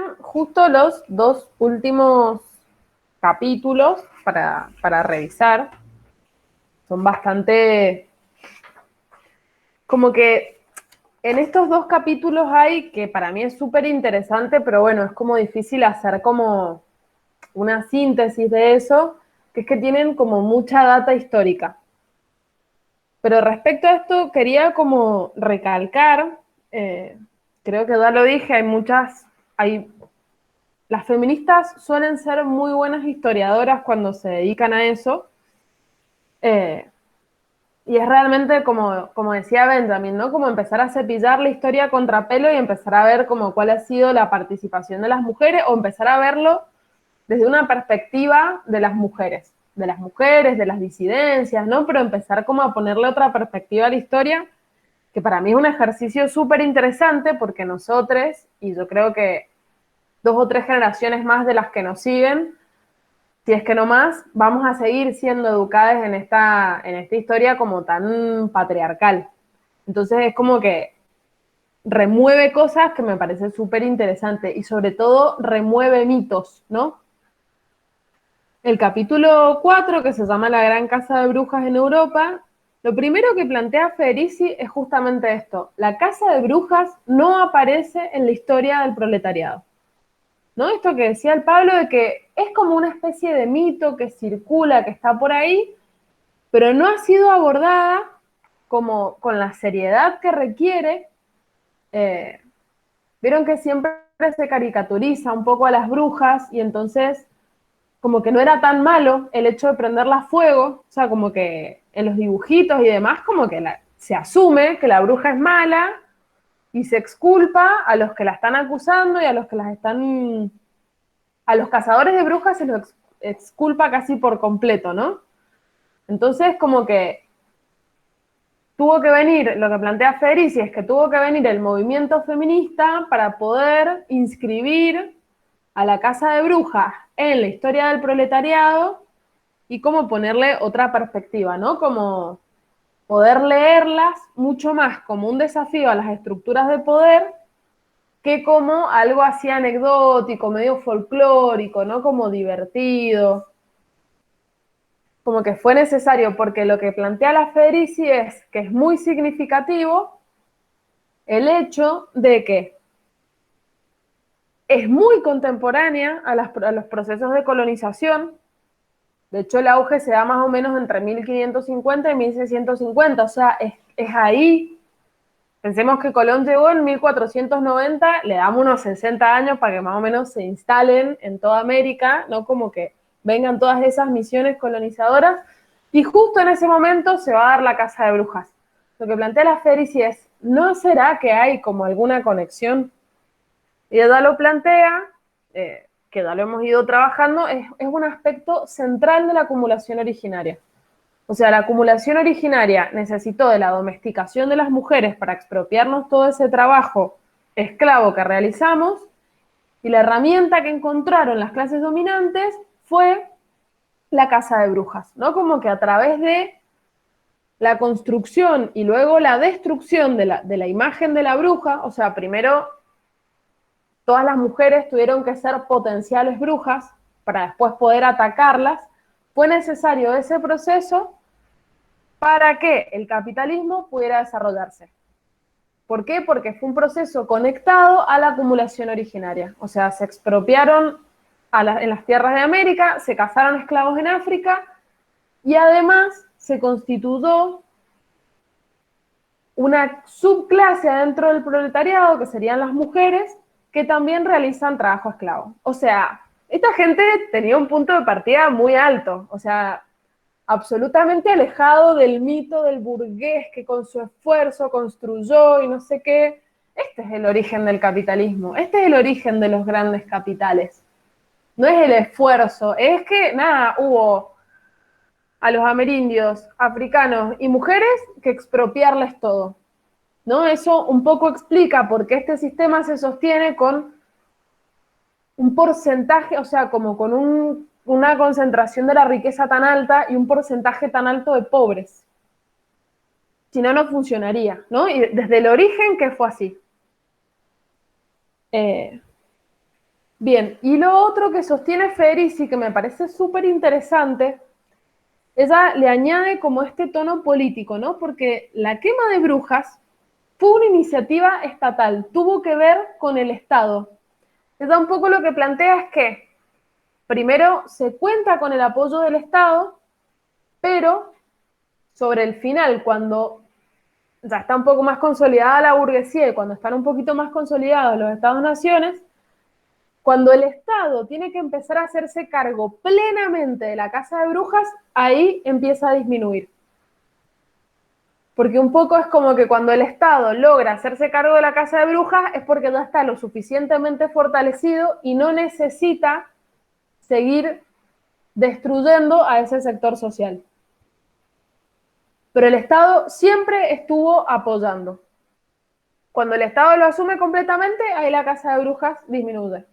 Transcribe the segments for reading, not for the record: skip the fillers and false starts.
quedan justo los dos últimos capítulos para revisar. Son bastante, como que en estos dos capítulos hay, que para mí es súper interesante, pero bueno, es como difícil hacer como una síntesis de eso, que es que tienen como mucha data histórica. Pero respecto a esto, quería como recalcar, eh, creo que ya lo dije, las feministas suelen ser muy buenas historiadoras cuando se dedican a eso, eh, y es realmente como decía Benjamin, ¿no? Como empezar a cepillar la historia a contrapelo y empezar a ver como cuál ha sido la participación de las mujeres o empezar a verlo desde una perspectiva de las disidencias, ¿no? Pero empezar como a ponerle otra perspectiva a la historia, que para mí es un ejercicio súper interesante porque nosotros, y yo creo que dos o tres generaciones más de las que nos siguen, si es que no más, vamos a seguir siendo educadas en esta historia como tan patriarcal. Entonces es como que remueve cosas que me parece súper interesante y sobre todo remueve mitos, ¿no? El capítulo 4, que se llama La Gran Casa de Brujas en Europa, lo primero que plantea Federici es justamente esto. La casa de brujas no aparece en la historia del proletariado. ¿No? Esto que decía el Pablo de que es como una especie de mito que circula, que está por ahí, pero no ha sido abordada como con la seriedad que requiere. Eh, Vieron que siempre se caricaturiza un poco a las brujas y entonces como que no era tan malo el hecho de prenderla a fuego, o sea, como que en los dibujitos y demás, como que se asume que la bruja es mala y se exculpa a los que la están acusando y a los que las están a los cazadores de brujas se los exculpa casi por completo, ¿no? Entonces, como que tuvo que venir, lo que plantea Federici es que tuvo que venir el movimiento feminista para poder inscribir a la casa de brujas en la historia del proletariado y como ponerle otra perspectiva, ¿no? Como poder leerlas mucho más como un desafío a las estructuras de poder que como algo así anecdótico, medio folclórico, ¿no? Como divertido. Como que fue necesario, porque lo que plantea la Federici es que es muy significativo el hecho de que es muy contemporánea a los procesos de colonización. De hecho, el auge se da más o menos entre 1550 y 1650, o sea, es ahí. Pensemos que Colón llegó en 1490, le damos unos 60 años para que más o menos se instalen en toda América, ¿no? Como que vengan todas esas misiones colonizadoras, y justo en ese momento se va a dar la casa de brujas. Lo que plantea la Federici es, ¿no será que hay como alguna conexión? Y ella lo plantea, que ya lo hemos ido trabajando, es un aspecto central de la acumulación originaria. O sea, la acumulación originaria necesitó de la domesticación de las mujeres para expropiarnos todo ese trabajo esclavo que realizamos, y la herramienta que encontraron las clases dominantes fue la caza de brujas, ¿no? Como que a través de la construcción y luego la destrucción de la imagen de la bruja, o sea, primero todas las mujeres tuvieron que ser potenciales brujas para después poder atacarlas, fue necesario ese proceso para que el capitalismo pudiera desarrollarse. ¿Por qué? Porque fue un proceso conectado a la acumulación originaria. O sea, se expropiaron en las tierras de América, se cazaron esclavos en África y además se constituyó una subclase dentro del proletariado, que serían las mujeres, que también realizan trabajo esclavo. O sea, esta gente tenía un punto de partida muy alto. O sea, absolutamente alejado del mito del burgués que con su esfuerzo construyó y no sé qué. Este es el origen del capitalismo, este es el origen de los grandes capitales. No es el esfuerzo, es que nada, hubo a los amerindios, africanos y mujeres que expropiarles todo, ¿no? Eso un poco explica por qué este sistema se sostiene con un porcentaje, o sea, como con una concentración de la riqueza tan alta y un porcentaje tan alto de pobres. Si no, no funcionaría, ¿no? Y desde el origen que fue así. Eh, Bien, y lo otro que sostiene Federici, que me parece súper interesante, ella le añade como este tono político, ¿no? Porque la quema de brujas fue una iniciativa estatal, tuvo que ver con el Estado. Ella un poco lo que plantea es que primero se cuenta con el apoyo del Estado, pero sobre el final, cuando ya está un poco más consolidada la burguesía y cuando están un poquito más consolidados los Estados-naciones, cuando el Estado tiene que empezar a hacerse cargo plenamente de la casa de brujas, ahí empieza a disminuir. Porque un poco es como que cuando el Estado logra hacerse cargo de la casa de brujas es porque ya está lo suficientemente fortalecido y no necesita seguir destruyendo a ese sector social. Pero el Estado siempre estuvo apoyando. Cuando el Estado lo asume completamente, ahí la casa de brujas disminuye.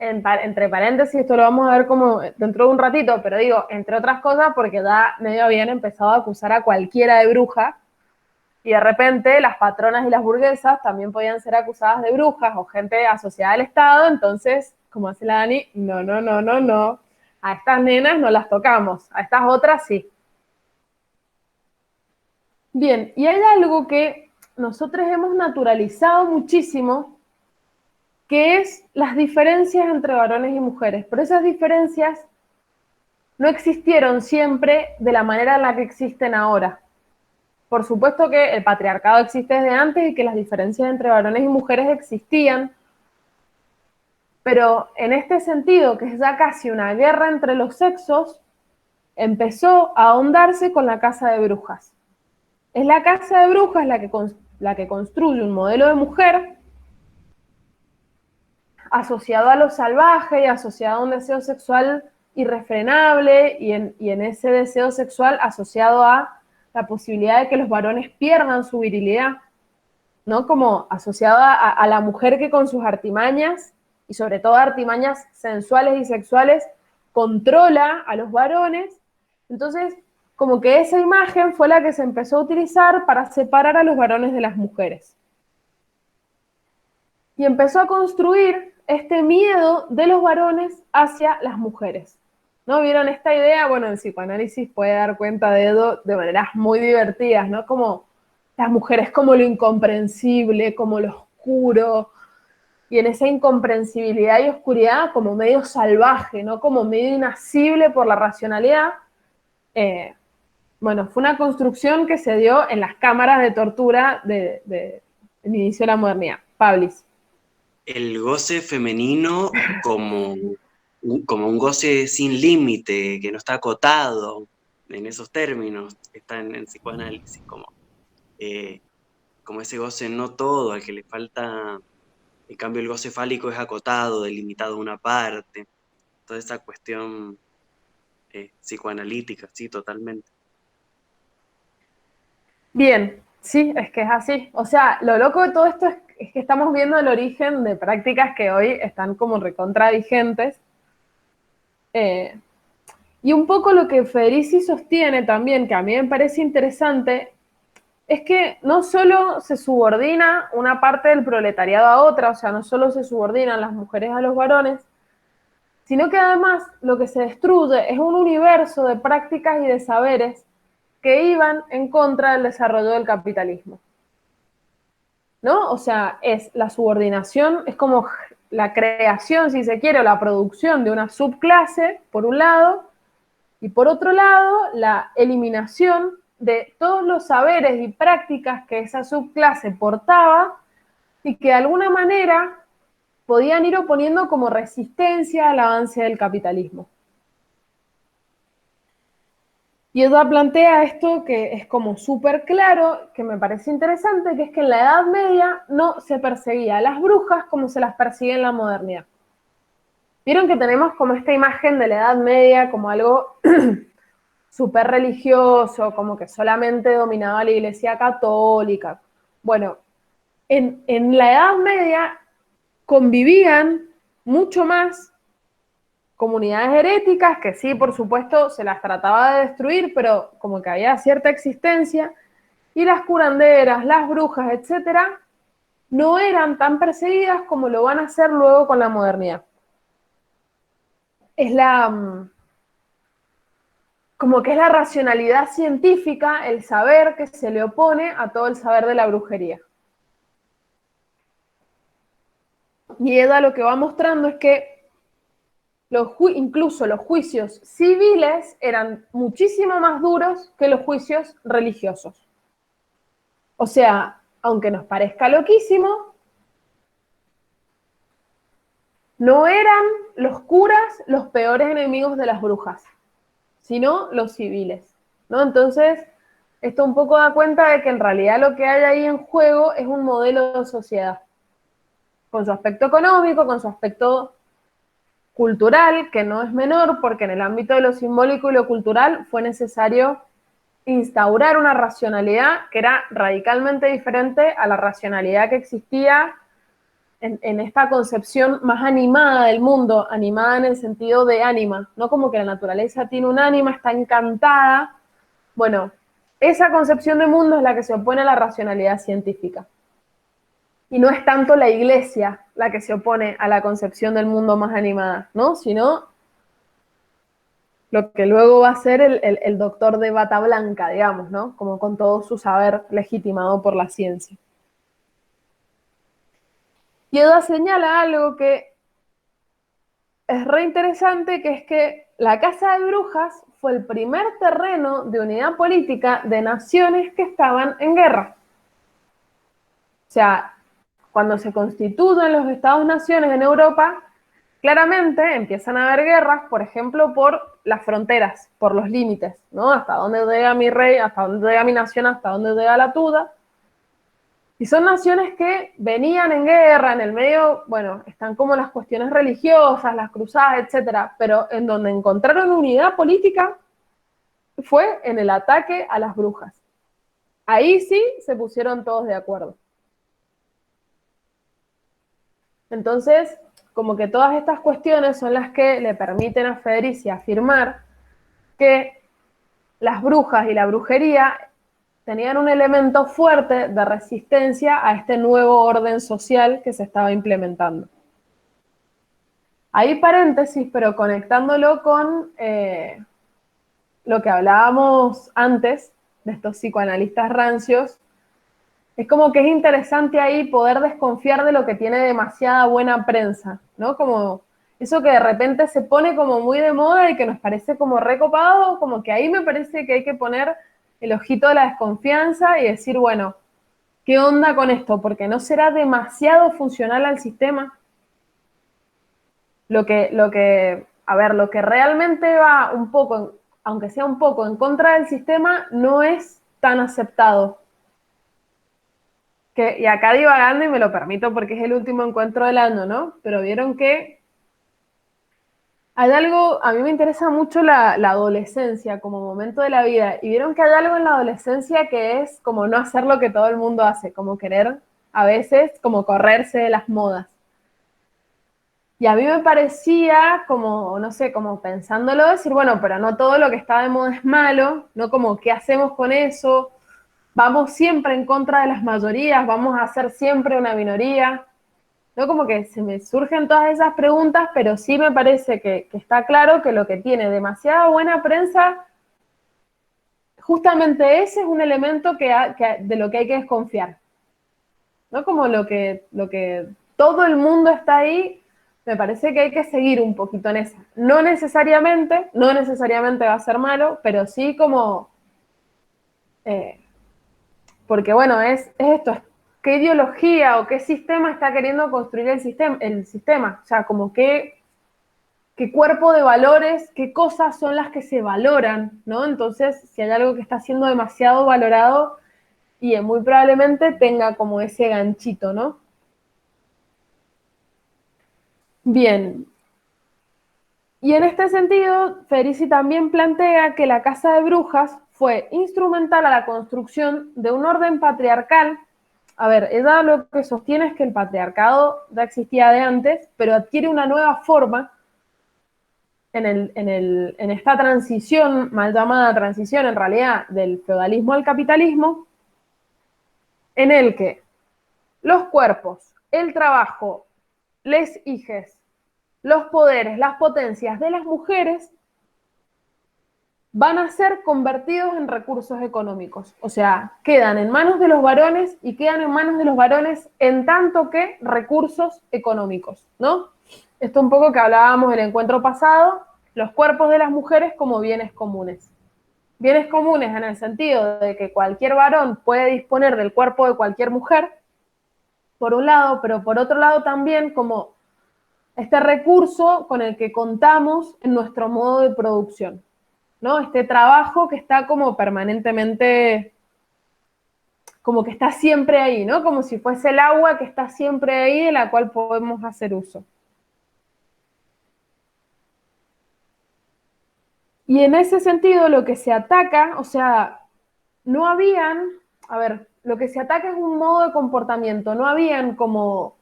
Entre paréntesis, esto lo vamos a ver como dentro de un ratito, pero digo, entre otras cosas, porque ya medio habían empezado a acusar a cualquiera de bruja, y de repente las patronas y las burguesas también podían ser acusadas de brujas o gente asociada al Estado, entonces, como hace la Dani, no, no, no, no, no, a estas nenas no las tocamos, a estas otras sí. Bien, y hay algo que nosotros hemos naturalizado muchísimo, que es las diferencias entre varones y mujeres, pero esas diferencias no existieron siempre de la manera en la que existen ahora. Por supuesto que el patriarcado existe desde antes y que las diferencias entre varones y mujeres existían, pero en este sentido, que es ya casi una guerra entre los sexos, empezó a ahondarse con la casa de brujas. Es la casa de brujas la que construye un modelo de mujer asociado a lo salvaje y asociado a un deseo sexual irrefrenable y en ese deseo sexual asociado a la posibilidad de que los varones pierdan su virilidad, ¿no? Como asociado a la mujer que con sus artimañas, y sobre todo artimañas sensuales y sexuales, controla a los varones. Entonces, como que esa imagen fue la que se empezó a utilizar para separar a los varones de las mujeres. Y empezó a construir este miedo de los varones hacia las mujeres. ¿No? ¿Vieron esta idea? Bueno, el psicoanálisis puede dar cuenta de eso de maneras muy divertidas, ¿no? Como las mujeres como lo incomprensible, como lo oscuro, y en esa incomprensibilidad y oscuridad como medio salvaje, ¿no? Como medio inasible por la racionalidad. Bueno, fue una construcción que se dio en las cámaras de tortura del inicio de la modernidad. Pablis. El goce femenino como un goce sin límite, que no está acotado en esos términos, está en psicoanálisis, como ese goce no todo, al que le falta, en cambio el goce fálico es acotado, delimitado a una parte, toda esa cuestión psicoanalítica, sí, totalmente. Bien, sí, es que es así. O sea, lo loco de todo esto es que estamos viendo el origen de prácticas que hoy están como recontra vigentes. Y un poco lo que Federici sostiene también, que a mí me parece interesante, es que no solo se subordina una parte del proletariado a otra, o sea, no solo se subordinan las mujeres a los varones, sino que además lo que se destruye es un universo de prácticas y de saberes que iban en contra del desarrollo del capitalismo. ¿No? O sea, es la subordinación, es como la creación, si se quiere, o la producción de una subclase, por un lado, y por otro lado, la eliminación de todos los saberes y prácticas que esa subclase portaba y que de alguna manera podían ir oponiendo como resistencia al avance del capitalismo. Y ella plantea esto que es como súper claro, que me parece interesante, que es que en la Edad Media no se perseguía a las brujas como se las persigue en la modernidad. Vieron que tenemos como esta imagen de la Edad Media como algo súper religioso, como que solamente dominaba la Iglesia Católica. Bueno, en la Edad Media convivían mucho más comunidades heréticas, que sí, por supuesto, se las trataba de destruir, pero como que había cierta existencia, y las curanderas, las brujas, etcétera, no eran tan perseguidas como lo van a hacer luego con la modernidad. es como que es la racionalidad científica, el saber que se le opone a todo el saber de la brujería. Y Eda lo que va mostrando es que incluso los juicios civiles eran muchísimo más duros que los juicios religiosos. O sea, aunque nos parezca loquísimo, no eran los curas los peores enemigos de las brujas, sino los civiles, ¿no? Entonces, esto un poco da cuenta de que en realidad lo que hay ahí en juego es un modelo de sociedad, con su aspecto económico, con su aspecto cultural, que no es menor, porque en el ámbito de lo simbólico y lo cultural fue necesario instaurar una racionalidad que era radicalmente diferente a la racionalidad que existía en esta concepción más animada del mundo, animada en el sentido de ánima, no como que la naturaleza tiene un ánima, está encantada. Bueno, esa concepción de mundo es la que se opone a la racionalidad científica. Y no es tanto la iglesia la que se opone a la concepción del mundo más animada, ¿no? Sino lo que luego va a ser el doctor de bata blanca, digamos, ¿no? Como con todo su saber legitimado por la ciencia. Y Eda señala algo que es re interesante, que es que la Casa de Brujas fue el primer terreno de unidad política de naciones que estaban en guerra. O sea, cuando se constituyen los Estados-naciones en Europa, claramente empiezan a haber guerras, por ejemplo, por las fronteras, por los límites, ¿no? Hasta dónde llega mi rey, hasta dónde llega mi nación, hasta dónde llega la tuya. Y son naciones que venían en guerra, en el medio, bueno, están como las cuestiones religiosas, las cruzadas, etcétera, pero en donde encontraron unidad política fue en el ataque a las brujas. Ahí sí se pusieron todos de acuerdo. Entonces, como que todas estas cuestiones son las que le permiten a Federici afirmar que las brujas y la brujería tenían un elemento fuerte de resistencia a este nuevo orden social que se estaba implementando. Ahí paréntesis, pero conectándolo con lo que hablábamos antes de estos psicoanalistas rancios, es como que es interesante ahí poder desconfiar de lo que tiene demasiada buena prensa, ¿no? Como eso que de repente se pone como muy de moda y que nos parece como recopado, como que ahí me parece que hay que poner el ojito de la desconfianza y decir, bueno, ¿qué onda con esto? Porque no será demasiado funcional al sistema. Lo que realmente va un poco, aunque sea un poco en contra del sistema, no es tan aceptado. Y acá divagando, y me lo permito porque es el último encuentro del año, ¿no? Pero vieron que hay algo, a mí me interesa mucho la adolescencia como momento de la vida, y vieron que hay algo en la adolescencia que es como no hacer lo que todo el mundo hace, como querer a veces como correrse de las modas. Y a mí me parecía como, no sé, como pensándolo, decir, bueno, pero no todo lo que está de moda es malo, ¿no? Como, ¿qué hacemos con eso? Vamos siempre en contra de las mayorías, vamos a ser siempre una minoría, ¿no? Como que se me surgen todas esas preguntas, pero sí me parece que está claro que lo que tiene demasiada buena prensa, justamente ese es un elemento de lo que hay que desconfiar, ¿no? Como lo que todo el mundo está ahí, me parece que hay que seguir un poquito en esa. No necesariamente va a ser malo, pero sí como... porque bueno, es esto, qué ideología o qué sistema está queriendo construir el sistema, o sea, como qué cuerpo de valores, qué cosas son las que se valoran, ¿no? Entonces, si hay algo que está siendo demasiado valorado, y muy probablemente tenga como ese ganchito, ¿no? Bien. Y en este sentido, Federici también plantea que la Casa de Brujas fue instrumental a la construcción de un orden patriarcal. A ver, ella lo que sostiene es que el patriarcado ya existía de antes, pero adquiere una nueva forma en esta transición, mal llamada transición en realidad, del feudalismo al capitalismo, en el que los cuerpos, el trabajo, les hijes los poderes, las potencias de las mujeres van a ser convertidos en recursos económicos. O sea, quedan en manos de los varones y quedan en manos de los varones en tanto que recursos económicos, ¿no? Esto un poco que hablábamos en el encuentro pasado, los cuerpos de las mujeres como bienes comunes. Bienes comunes en el sentido de que cualquier varón puede disponer del cuerpo de cualquier mujer, por un lado, pero por otro lado también como este recurso con el que contamos en nuestro modo de producción, ¿no? Este trabajo que está como permanentemente, como que está siempre ahí, ¿no? Como si fuese el agua que está siempre ahí, de la cual podemos hacer uso. Y en ese sentido, lo que se ataca, o sea, no habían, a ver, lo que se ataca es un modo de comportamiento, no habían como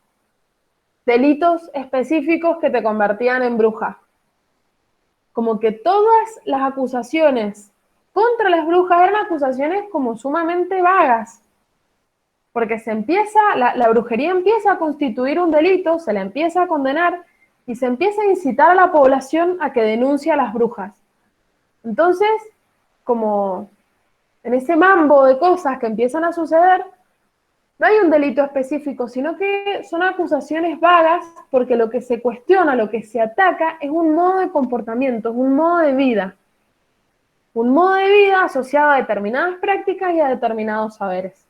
delitos específicos que te convertían en bruja. Como que todas las acusaciones contra las brujas eran acusaciones como sumamente vagas, porque se empieza, la brujería empieza a constituir un delito, se la empieza a condenar y se empieza a incitar a la población a que denuncie a las brujas. Entonces, como en ese mambo de cosas que empiezan a suceder, no hay un delito específico, sino que son acusaciones vagas porque lo que se cuestiona, lo que se ataca es un modo de comportamiento, es un modo de vida. Un modo de vida asociado a determinadas prácticas y a determinados saberes.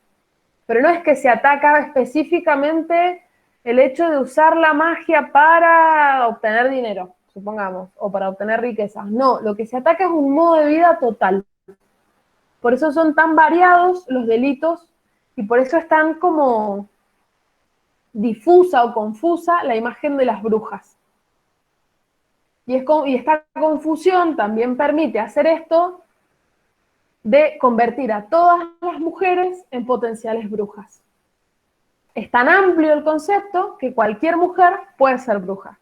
Pero no es que se ataca específicamente el hecho de usar la magia para obtener dinero, supongamos, o para obtener riquezas. No, lo que se ataca es un modo de vida total. Por eso son tan variados los delitos y por eso es tan como difusa o confusa la imagen de las brujas. Y esta confusión también permite hacer esto de convertir a todas las mujeres en potenciales brujas. Es tan amplio el concepto que cualquier mujer puede ser bruja.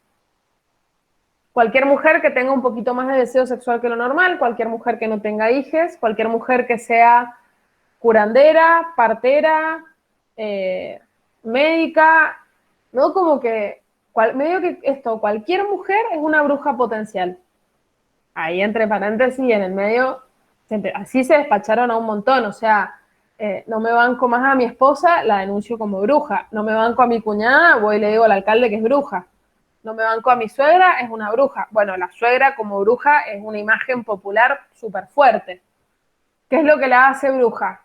Cualquier mujer que tenga un poquito más de deseo sexual que lo normal, cualquier mujer que no tenga hijes, cualquier mujer que sea curandera, partera, médica, ¿no? Como que, medio que esto, cualquier mujer es una bruja potencial. Ahí entre paréntesis, en el medio, así se despacharon a un montón, o sea, no me banco más a mi esposa, la denuncio como bruja, no me banco a mi cuñada, voy y le digo al alcalde que es bruja, no me banco a mi suegra, es una bruja. Bueno, la suegra como bruja es una imagen popular súper fuerte. ¿Qué es lo que la hace bruja?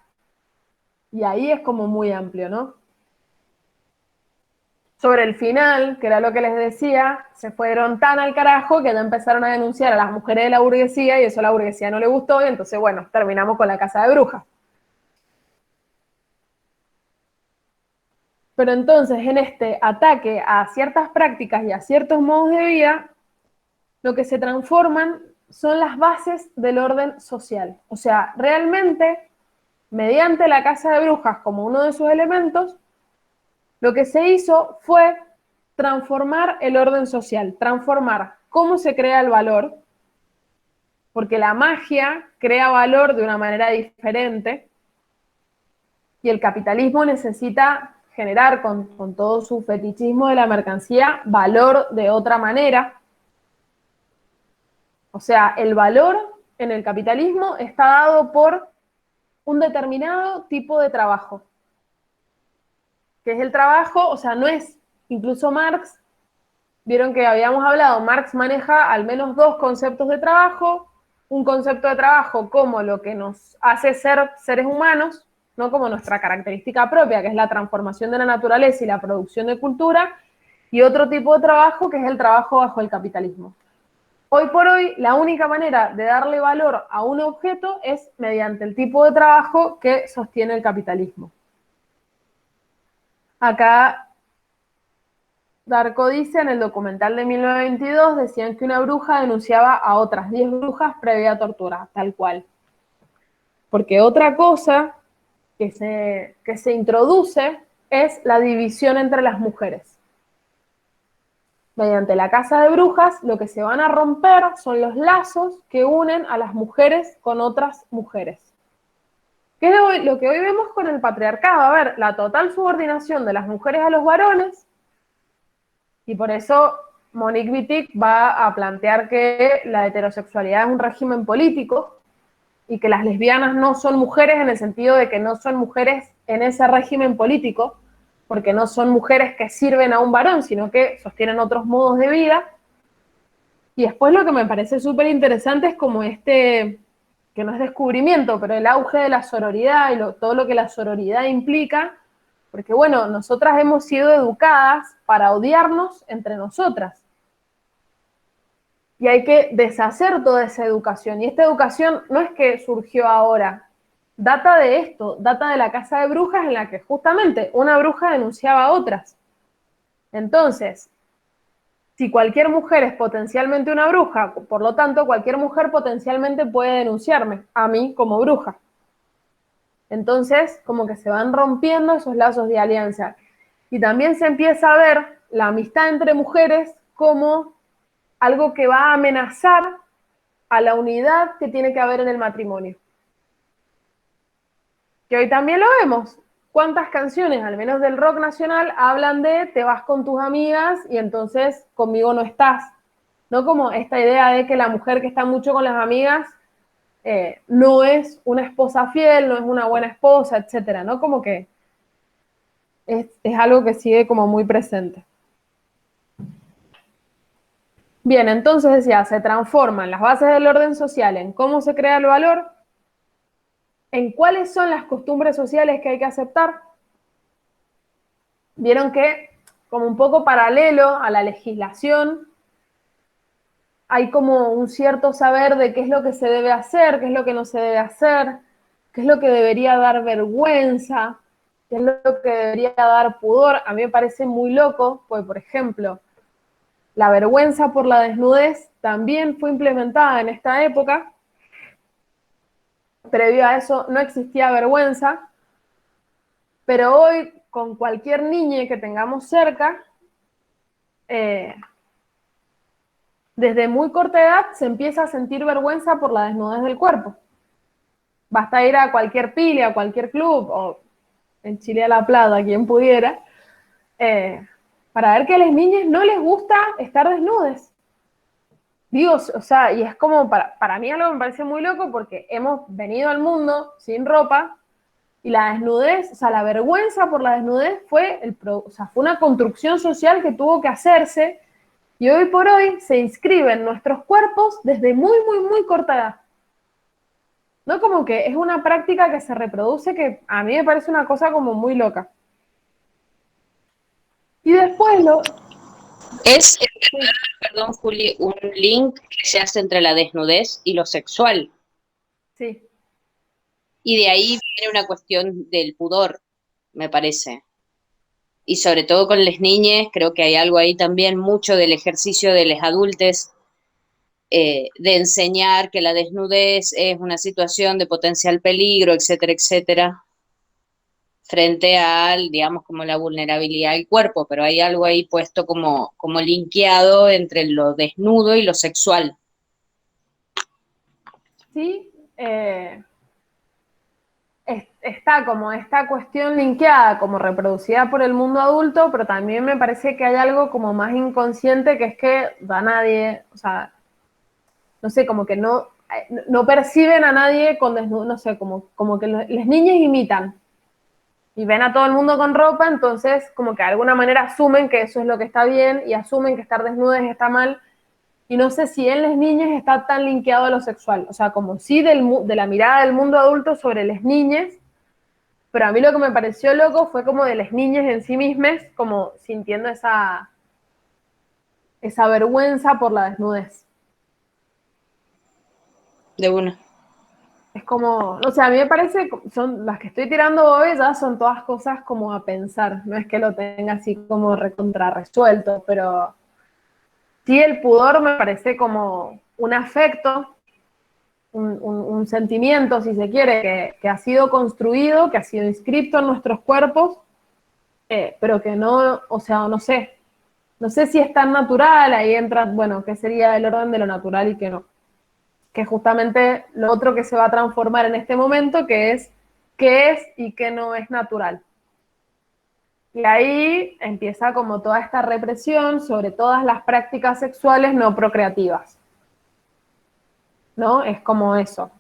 Y ahí es como muy amplio, ¿no? Sobre el final, que era lo que les decía, se fueron tan al carajo que ya empezaron a denunciar a las mujeres de la burguesía y eso a la burguesía no le gustó y entonces, bueno, terminamos con la casa de brujas. Pero entonces, en este ataque a ciertas prácticas y a ciertos modos de vida, lo que se transforman son las bases del orden social. O sea, realmente, mediante la casa de brujas como uno de sus elementos, lo que se hizo fue transformar el orden social, transformar cómo se crea el valor, porque la magia crea valor de una manera diferente y el capitalismo necesita generar con todo su fetichismo de la mercancía valor de otra manera. O sea, el valor en el capitalismo está dado por un determinado tipo de trabajo, que es el trabajo, o sea, no es, incluso Marx, vieron que habíamos hablado, Marx maneja al menos dos conceptos de trabajo, un concepto de trabajo como lo que nos hace ser seres humanos, no como nuestra característica propia, que es la transformación de la naturaleza y la producción de cultura, y otro tipo de trabajo que es el trabajo bajo el capitalismo. Hoy por hoy, la única manera de darle valor a un objeto es mediante el tipo de trabajo que sostiene el capitalismo. Acá Darko dice, en el documental de 1922, decían que una bruja denunciaba a otras 10 brujas previa tortura, tal cual. Porque otra cosa que se introduce es la división entre las mujeres. Mediante la casa de brujas, lo que se van a romper son los lazos que unen a las mujeres con otras mujeres. ¿Qué es lo que hoy vemos con el patriarcado? A ver, la total subordinación de las mujeres a los varones, y por eso Monique Wittig va a plantear que la heterosexualidad es un régimen político y que las lesbianas no son mujeres en el sentido de que no son mujeres en ese régimen político, porque no son mujeres que sirven a un varón, sino que sostienen otros modos de vida. Y después lo que me parece súper interesante es como que no es descubrimiento, pero el auge de la sororidad y todo lo que la sororidad implica, porque bueno, nosotras hemos sido educadas para odiarnos entre nosotras. Y hay que deshacer toda esa educación. Y esta educación no es que surgió ahora, data de esto, data de la casa de brujas en la que justamente una bruja denunciaba a otras. Entonces, si cualquier mujer es potencialmente una bruja, por lo tanto, cualquier mujer potencialmente puede denunciarme a mí como bruja. Entonces, como que se van rompiendo esos lazos de alianza. Y también se empieza a ver la amistad entre mujeres como algo que va a amenazar a la unidad que tiene que haber en el matrimonio. Que hoy también lo vemos. ¿Cuántas canciones, al menos del rock nacional, hablan de te vas con tus amigas y entonces conmigo no estás? ¿No? Como esta idea de que la mujer que está mucho con las amigas no es una esposa fiel, no es una buena esposa, etcétera, ¿no? Como que es algo que sigue como muy presente. Bien, entonces decía, se transforman las bases del orden social en cómo se crea el valor, en cuáles son las costumbres sociales que hay que aceptar. Vieron que, como un poco paralelo a la legislación, hay como un cierto saber de qué es lo que se debe hacer, qué es lo que no se debe hacer, qué es lo que debería dar vergüenza, qué es lo que debería dar pudor. A mí me parece muy loco, pues, por ejemplo, la vergüenza por la desnudez también fue implementada en esta época. Previo a eso no existía vergüenza, pero hoy con cualquier niña que tengamos cerca, desde muy corta edad se empieza a sentir vergüenza por la desnudez del cuerpo. Basta ir a cualquier pile, a cualquier club, o en Chile a La Plata, quien pudiera, para ver que a las niñas no les gusta estar desnudes. Digo, o sea, y es como, para mí algo me parece muy loco porque hemos venido al mundo sin ropa y la desnudez, o sea, la vergüenza por la desnudez fue una construcción social que tuvo que hacerse y hoy por hoy se inscribe en nuestros cuerpos desde muy, muy, muy corta edad. ¿No? Como que es una práctica que se reproduce que a mí me parece una cosa como muy loca. Y después Es, perdón, Juli, un link que se hace entre la desnudez y lo sexual. Sí. Y de ahí viene una cuestión del pudor, me parece. Y sobre todo con las niñas, creo que hay algo ahí también, mucho del ejercicio de los adultos, de enseñar que la desnudez es una situación de potencial peligro, etcétera, etcétera, frente al, digamos, como la vulnerabilidad del cuerpo, pero hay algo ahí puesto como linkeado entre lo desnudo y lo sexual. Sí, está como esta cuestión linkeada, como reproducida por el mundo adulto, pero también me parece que hay algo como más inconsciente que es que a nadie, o sea, no sé, como que no perciben a nadie con desnudo, no sé, como que las niñas imitan y ven a todo el mundo con ropa, entonces como que de alguna manera asumen que eso es lo que está bien y asumen que estar desnudas está mal. Y no sé si en las niñas está tan linkeado a lo sexual, o sea, como sí de la mirada del mundo adulto sobre las niñas, pero a mí lo que me pareció loco fue como de las niñas en sí mismas, como sintiendo esa vergüenza por la desnudez. De una. Es como, no sé, a mí me parece, son las que estoy tirando hoy ya son todas cosas como a pensar, no es que lo tenga así como recontrarresuelto, pero sí el pudor me parece como un afecto, un sentimiento, si se quiere, que ha sido construido, que ha sido inscrito en nuestros cuerpos, pero que no, o sea, no sé si es tan natural, ahí entra, bueno, qué sería el orden de lo natural y qué no. Que es justamente lo otro que se va a transformar en este momento, que es qué es y qué no es natural. Y ahí empieza como toda esta represión sobre todas las prácticas sexuales no procreativas, ¿no? Es como eso.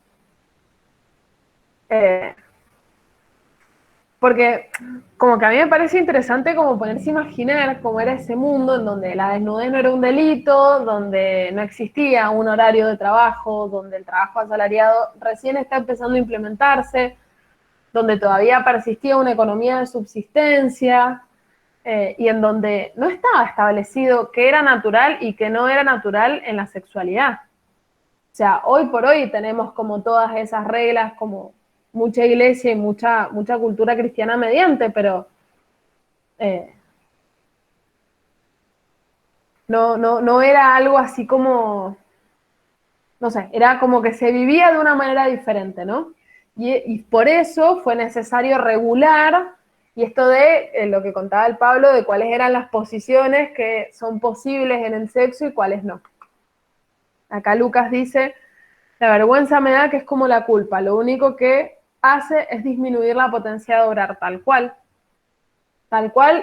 Porque como que a mí me parece interesante como ponerse a imaginar cómo era ese mundo en donde la desnudez no era un delito, donde no existía un horario de trabajo, donde el trabajo asalariado recién está empezando a implementarse, donde todavía persistía una economía de subsistencia, y en donde no estaba establecido qué era natural y qué no era natural en la sexualidad. O sea, hoy por hoy tenemos como todas esas reglas, como mucha iglesia y mucha cultura cristiana mediante, pero eh, no era algo así como, no sé, era como que se vivía de una manera diferente, ¿no? Y por eso fue necesario regular, y esto de lo que contaba el Pablo, de cuáles eran las posiciones que son posibles en el sexo y cuáles no. Acá Lucas dice, la vergüenza me da que es como la culpa, lo único que hace es disminuir la potencia de obrar, tal cual,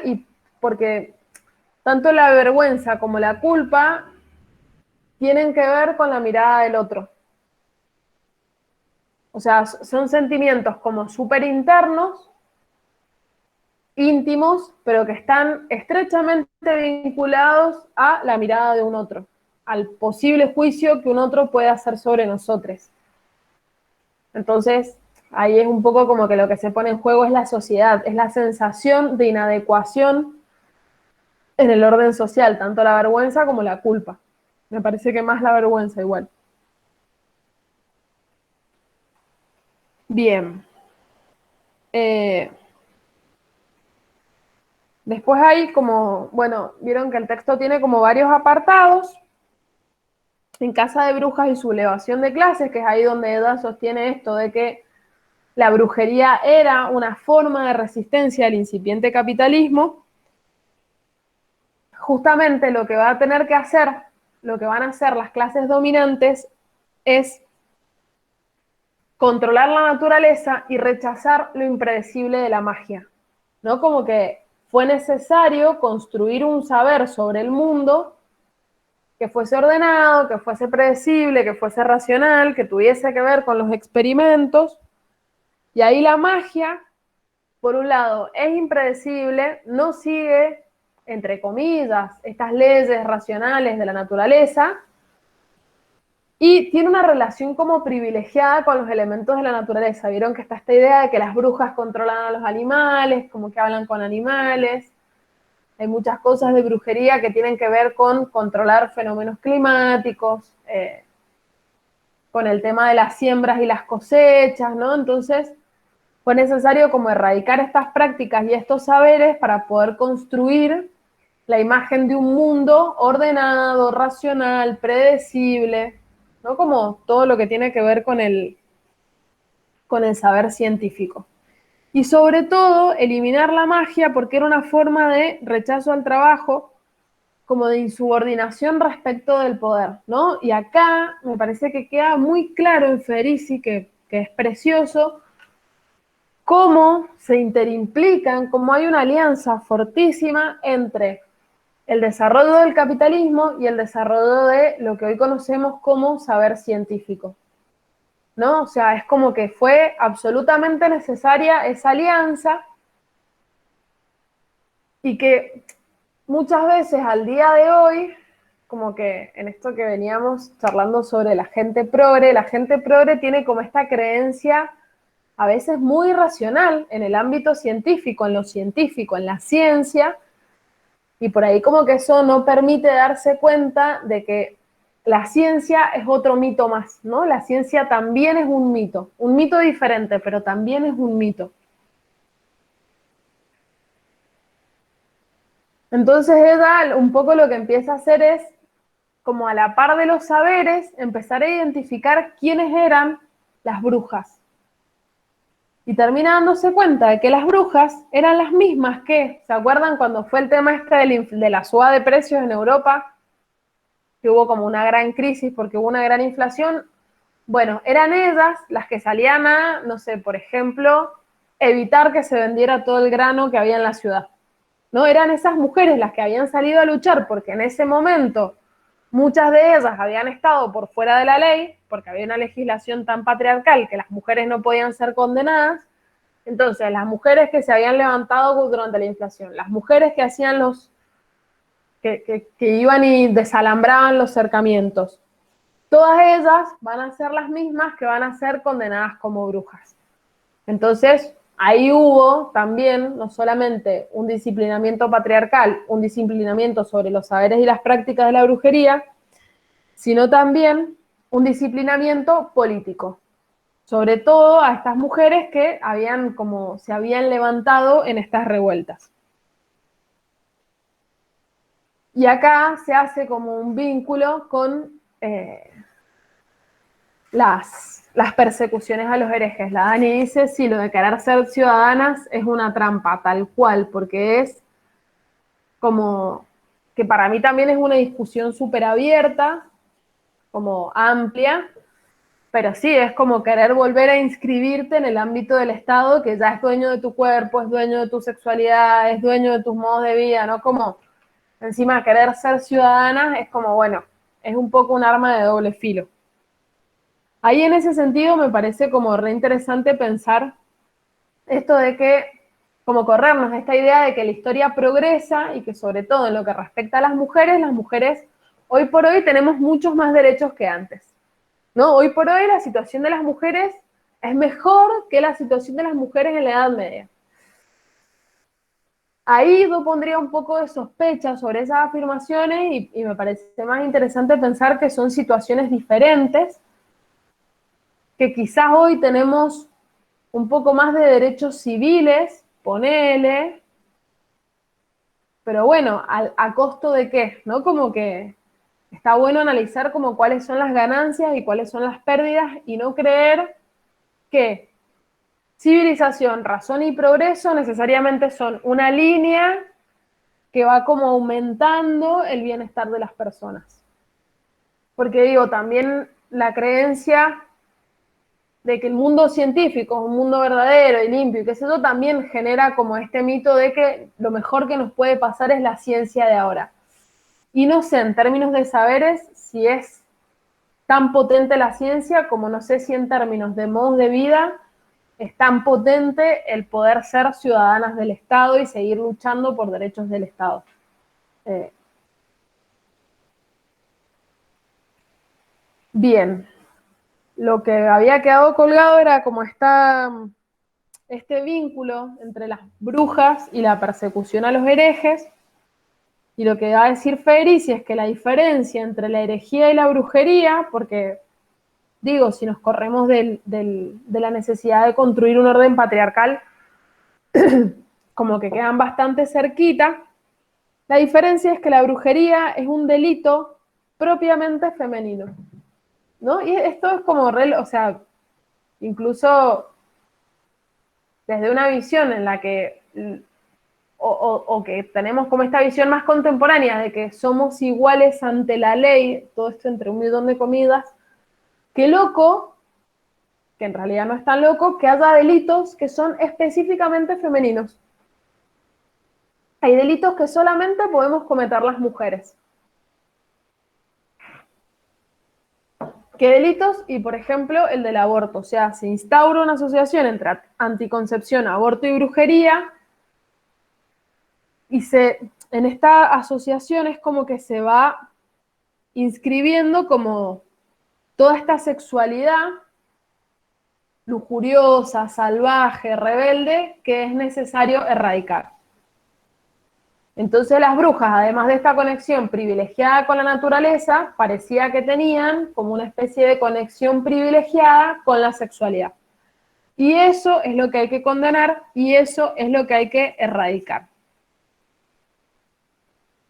y porque tanto la vergüenza como la culpa tienen que ver con la mirada del otro. O sea, son sentimientos como súper internos, íntimos, pero que están estrechamente vinculados a la mirada de un otro, al posible juicio que un otro puede hacer sobre nosotros. Entonces, ahí es un poco como que lo que se pone en juego es la sociedad, es la sensación de inadecuación en el orden social, tanto la vergüenza como la culpa. Me parece que más la vergüenza igual. Bien. Eh, Después hay como, bueno, vieron que el texto tiene como varios apartados. En Casa de Brujas y sublevación de clases, que es ahí donde Eda sostiene esto de que la brujería era una forma de resistencia al incipiente capitalismo. Justamente lo que va a tener que hacer, lo que van a hacer las clases dominantes es controlar la naturaleza y rechazar lo impredecible de la magia, ¿no? Como que fue necesario construir un saber sobre el mundo que fuese ordenado, que fuese predecible, que fuese racional, que tuviese que ver con los experimentos, y ahí la magia, por un lado, es impredecible, no sigue, entre comillas, estas leyes racionales de la naturaleza, y tiene una relación como privilegiada con los elementos de la naturaleza. Vieron que está esta idea de que las brujas controlan a los animales, como que hablan con animales. Hay muchas cosas de brujería que tienen que ver con controlar fenómenos climáticos, con el tema de las siembras y las cosechas, ¿no? Entonces, fue necesario como erradicar estas prácticas y estos saberes para poder construir la imagen de un mundo ordenado, racional, predecible, ¿no? Como todo lo que tiene que ver con el saber científico. Y sobre todo, eliminar la magia porque era una forma de rechazo al trabajo, como de insubordinación respecto del poder, ¿no? Y acá me parece que queda muy claro en Federici, que es precioso, cómo se interimplican, cómo hay una alianza fortísima entre el desarrollo del capitalismo y el desarrollo de lo que hoy conocemos como saber científico, ¿no? O sea, es como que fue absolutamente necesaria esa alianza y que muchas veces al día de hoy, como que en esto que veníamos charlando sobre la gente progre tiene como esta creencia a veces muy racional en el ámbito científico, en lo científico, en la ciencia, y por ahí como que eso no permite darse cuenta de que la ciencia es otro mito más, ¿no? La ciencia también es un mito diferente, pero también es un mito. Entonces Edal un poco lo que empieza a hacer es, como a la par de los saberes, empezar a identificar quiénes eran las brujas. Y termina dándose cuenta de que las brujas eran las mismas que, ¿se acuerdan cuando fue el tema este de la suba de precios en Europa? Que hubo como una gran crisis porque hubo una gran inflación. Bueno, eran ellas las que salían a, no sé, por ejemplo, evitar que se vendiera todo el grano que había en la ciudad. ¿no? Eran esas mujeres las que habían salido a luchar porque en ese momento muchas de ellas habían estado por fuera de la ley, porque había una legislación tan patriarcal que las mujeres no podían ser condenadas. Entonces, las mujeres que se habían levantado durante la inflación, las mujeres que hacían que iban y desalambraban los cercamientos, todas ellas van a ser las mismas que van a ser condenadas como brujas. Entonces, ahí hubo también no solamente un disciplinamiento patriarcal, un disciplinamiento sobre los saberes y las prácticas de la brujería, sino también un disciplinamiento político, sobre todo a estas mujeres que se habían levantado en estas revueltas. Y acá se hace como un vínculo con las persecuciones a los herejes. La Dani dice, sí, lo de querer ser ciudadanas es una trampa, tal cual, porque es como que para mí también es una discusión súper abierta, como amplia, pero sí, es como querer volver a inscribirte en el ámbito del Estado, que ya es dueño de tu cuerpo, es dueño de tu sexualidad, es dueño de tus modos de vida, ¿no? Como encima querer ser ciudadana es como, bueno, es un poco un arma de doble filo. Ahí en ese sentido me parece como re interesante pensar esto de que, como corrernos esta idea de que la historia progresa y que sobre todo en lo que respecta a las mujeres hoy por hoy tenemos muchos más derechos que antes, ¿no? Hoy por hoy la situación de las mujeres es mejor que la situación de las mujeres en la Edad Media. Ahí yo pondría un poco de sospecha sobre esas afirmaciones y me parece más interesante pensar que son situaciones diferentes, que quizás hoy tenemos un poco más de derechos civiles, ponele, pero bueno, ¿a costo de qué? ¿No? Como que está bueno analizar como cuáles son las ganancias y cuáles son las pérdidas y no creer que civilización, razón y progreso necesariamente son una línea que va como aumentando el bienestar de las personas. Porque digo, también la creencia de que el mundo científico es un mundo verdadero y limpio y que eso también genera como este mito de que lo mejor que nos puede pasar es la ciencia de ahora. Y no sé, en términos de saberes, si es tan potente la ciencia como no sé si en términos de modos de vida es tan potente el poder ser ciudadanas del Estado y seguir luchando por derechos del Estado. Bien, lo que había quedado colgado era como este vínculo entre las brujas y la persecución a los herejes, y lo que va a decir Federici es que la diferencia entre la herejía y la brujería, porque digo, si nos corremos de la necesidad de construir un orden patriarcal, como que quedan bastante cerquita, la diferencia es que la brujería es un delito propiamente femenino, ¿no? Y esto es como, o sea, incluso desde una visión en la que, o que tenemos como esta visión más contemporánea de que somos iguales ante la ley, todo esto entre un millón de comidas, qué loco, que en realidad no es tan loco, que haya delitos que son específicamente femeninos. Hay delitos que solamente podemos cometer las mujeres. ¿Qué delitos? Y por ejemplo, el del aborto. O sea, se instaura una asociación entre anticoncepción, aborto y brujería, y en esta asociación es como que se va inscribiendo como toda esta sexualidad lujuriosa, salvaje, rebelde, que es necesario erradicar. Entonces las brujas, además de esta conexión privilegiada con la naturaleza, parecía que tenían como una especie de conexión privilegiada con la sexualidad. Y eso es lo que hay que condenar y eso es lo que hay que erradicar.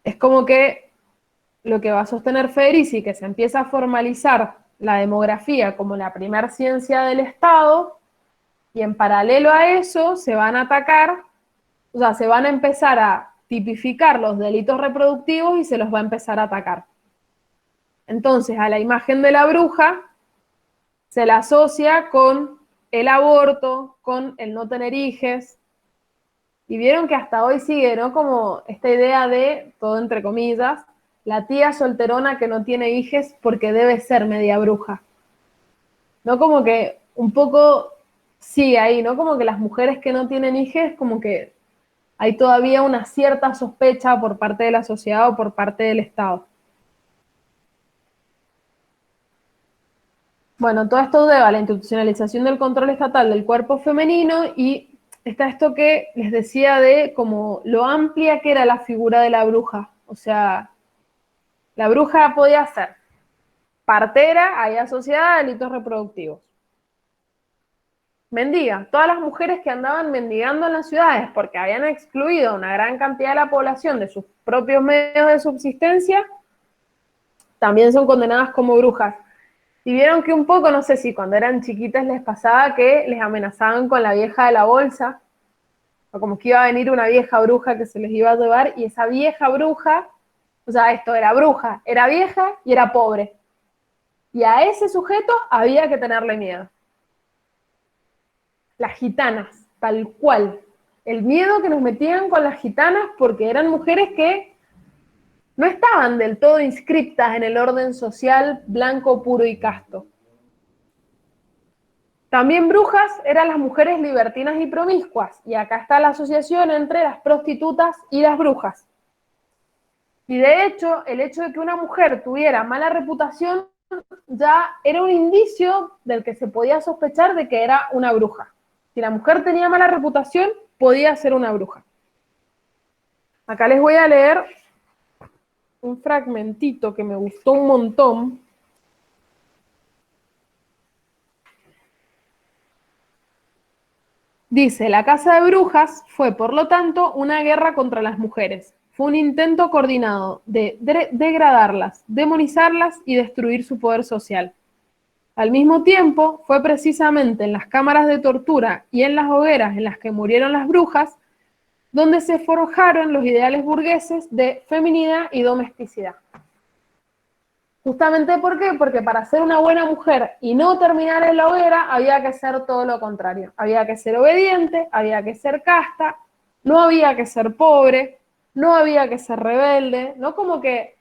Es como que lo que va a sostener Federici, que se empieza a formalizar la demografía como la primer ciencia del Estado, y en paralelo a eso se van a atacar, o sea, se van a empezar a tipificar los delitos reproductivos y se los va a empezar a atacar. Entonces, a la imagen de la bruja se la asocia con el aborto, con el no tener hijes, Y vieron que hasta hoy sigue, ¿no? Como esta idea de, todo entre comillas, la tía solterona que no tiene hijes porque debe ser media bruja. ¿No? Como que un poco sigue ahí, ¿no? Como que las mujeres que no tienen hijes, como que hay todavía una cierta sospecha por parte de la sociedad o por parte del Estado. Bueno, todo esto debe a la institucionalización del control estatal del cuerpo femenino y está esto que les decía de como lo amplia que era la figura de la bruja. O sea, la bruja podía ser partera, ahí asociada a delitos reproductivos. Mendiga, todas las mujeres que andaban mendigando en las ciudades porque habían excluido a una gran cantidad de la población de sus propios medios de subsistencia, también son condenadas como brujas. Y vieron que un poco, no sé si cuando eran chiquitas les pasaba que les amenazaban con la vieja de la bolsa, o como que iba a venir una vieja bruja que se les iba a llevar, y esa vieja bruja, o sea, esto era bruja, era vieja y era pobre. Y a ese sujeto había que tenerle miedo. Las gitanas, tal cual. El miedo que nos metían con las gitanas porque eran mujeres que no estaban del todo inscriptas en el orden social blanco, puro y casto. También brujas eran las mujeres libertinas y promiscuas, y acá está la asociación entre las prostitutas y las brujas. Y de hecho, el hecho de que una mujer tuviera mala reputación ya era un indicio del que se podía sospechar de que era una bruja. Si la mujer tenía mala reputación, podía ser una bruja. Acá les voy a leer un fragmentito que me gustó un montón. Dice, la caza de brujas fue, por lo tanto, una guerra contra las mujeres. Fue un intento coordinado de degradarlas, demonizarlas y destruir su poder social. Al mismo tiempo, fue precisamente en las cámaras de tortura y en las hogueras en las que murieron las brujas donde se forjaron los ideales burgueses de feminidad y domesticidad. Justamente ¿por qué? Porque para ser una buena mujer y no terminar en la hoguera había que ser todo lo contrario. Había que ser obediente, había que ser casta, no había que ser pobre, no había que ser rebelde, ¿no? Como que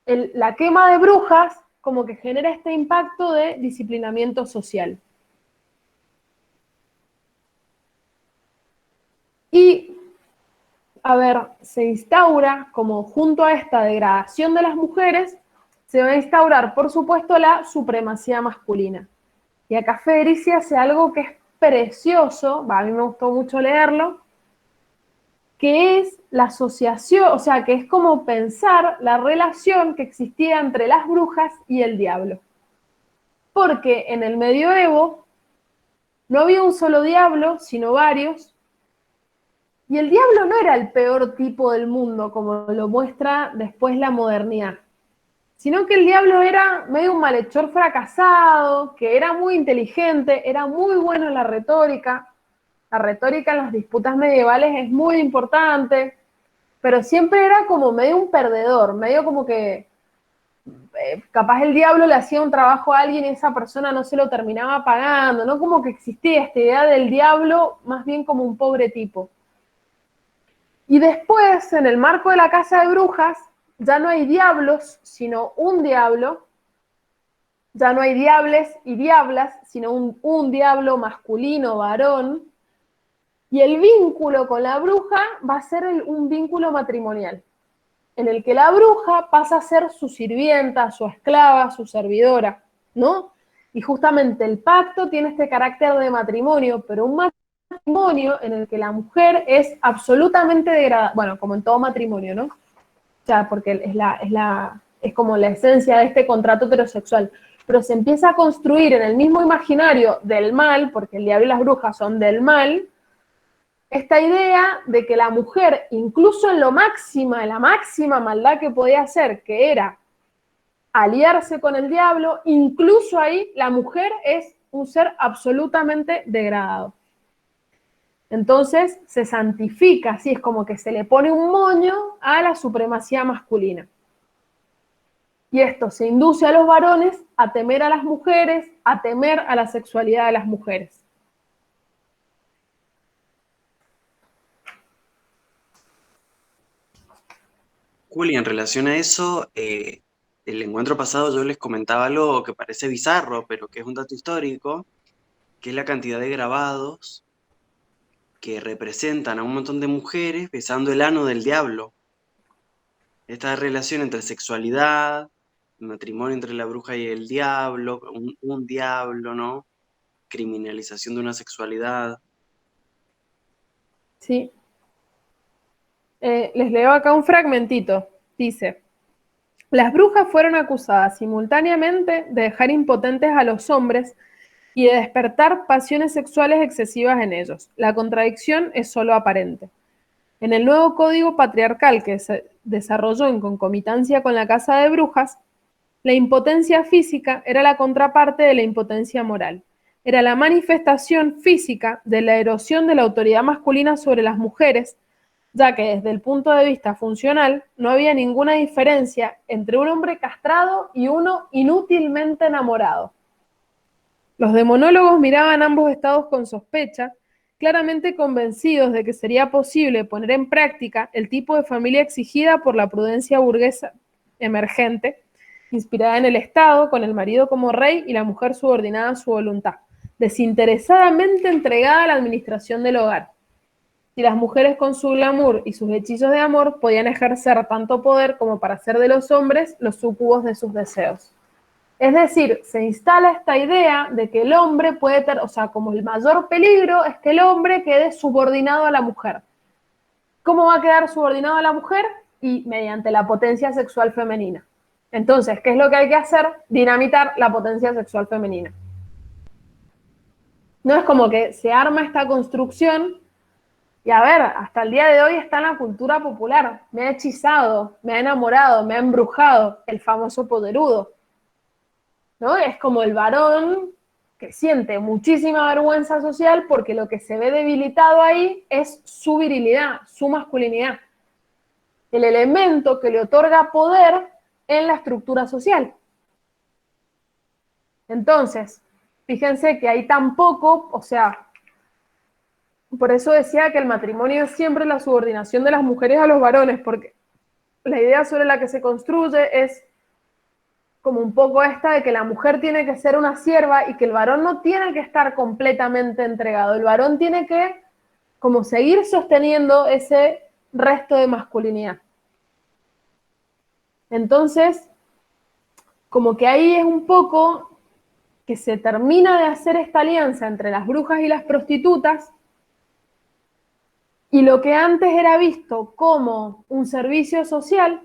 la quema de brujas como que genera este impacto de disciplinamiento social. Y, a ver, se instaura como junto a esta degradación de las mujeres, se va a instaurar, por supuesto, la supremacía masculina. Y acá Federici hace algo que es precioso, a mí me gustó mucho leerlo, que es la asociación, o sea, que es como pensar la relación que existía entre las brujas y el diablo. Porque en el medioevo no había un solo diablo, sino varios, y el diablo no era el peor tipo del mundo, como lo muestra después la modernidad, sino que el diablo era medio un malhechor fracasado, que era muy inteligente, era muy bueno en la retórica. La retórica en las disputas medievales es muy importante, pero siempre era como medio un perdedor, medio como que capaz el diablo le hacía un trabajo a alguien y esa persona no se lo terminaba pagando, ¿no? Como que existía esta idea del diablo más bien como un pobre tipo. Y después, en el marco de la casa de brujas, ya no hay diablos, sino un diablo. Ya no hay diables y diablas, sino un diablo masculino, varón. Y el vínculo con la bruja va a ser un vínculo matrimonial, en el que la bruja pasa a ser su sirvienta, su esclava, su servidora, ¿no? Y justamente el pacto tiene este carácter de matrimonio, pero un matrimonio en el que la mujer es absolutamente degradada, bueno, como en todo matrimonio, ¿no? O sea, porque es como la esencia de este contrato heterosexual, pero se empieza a construir en el mismo imaginario del mal, porque el diablo y las brujas son del mal, esta idea de que la mujer, incluso en la máxima maldad que podía hacer, que era aliarse con el diablo, incluso ahí la mujer es un ser absolutamente degradado. Entonces se santifica, así es como que se le pone un moño a la supremacía masculina. Y esto se induce a los varones a temer a las mujeres, a temer a la sexualidad de las mujeres. Juli, en relación a eso, el encuentro pasado yo les comentaba algo que parece bizarro, pero que es un dato histórico, que es la cantidad de grabados que representan a un montón de mujeres besando el ano del diablo. Esta relación entre sexualidad, matrimonio entre la bruja y el diablo, un diablo, ¿no? Criminalización de una sexualidad. Sí. Les leo acá un fragmentito. Dice, las brujas fueron acusadas simultáneamente de dejar impotentes a los hombres y de despertar pasiones sexuales excesivas en ellos. La contradicción es solo aparente. En el nuevo código patriarcal que se desarrolló en concomitancia con la Casa de Brujas, la impotencia física era la contraparte de la impotencia moral. Era la manifestación física de la erosión de la autoridad masculina sobre las mujeres, ya que desde el punto de vista funcional no había ninguna diferencia entre un hombre castrado y uno inútilmente enamorado. Los demonólogos miraban ambos estados con sospecha, claramente convencidos de que sería posible poner en práctica el tipo de familia exigida por la prudencia burguesa emergente, inspirada en el Estado, con el marido como rey y la mujer subordinada a su voluntad, desinteresadamente entregada a la administración del hogar. Si las mujeres con su glamour y sus hechizos de amor podían ejercer tanto poder como para hacer de los hombres los súcubos de sus deseos. Es decir, se instala esta idea de que el hombre puede tener, o sea, como el mayor peligro es que el hombre quede subordinado a la mujer. ¿Cómo va a quedar subordinado a la mujer? Y mediante la potencia sexual femenina. Entonces, ¿qué es lo que hay que hacer? Dinamitar la potencia sexual femenina. No es como que se arma esta construcción y a ver, hasta el día de hoy está en la cultura popular. Me ha hechizado, me ha enamorado, me ha embrujado, el famoso poderudo, ¿no? Es como el varón que siente muchísima vergüenza social porque lo que se ve debilitado ahí es su virilidad, su masculinidad. El elemento que le otorga poder en la estructura social. Entonces, fíjense que hay tan poco, o sea, por eso decía que el matrimonio es siempre la subordinación de las mujeres a los varones, porque la idea sobre la que se construye es como un poco esta de que la mujer tiene que ser una sierva y que el varón no tiene que estar completamente entregado. El varón tiene que como seguir sosteniendo ese resto de masculinidad. Entonces, como que ahí es un poco que se termina de hacer esta alianza entre las brujas y las prostitutas, y lo que antes era visto como un servicio social,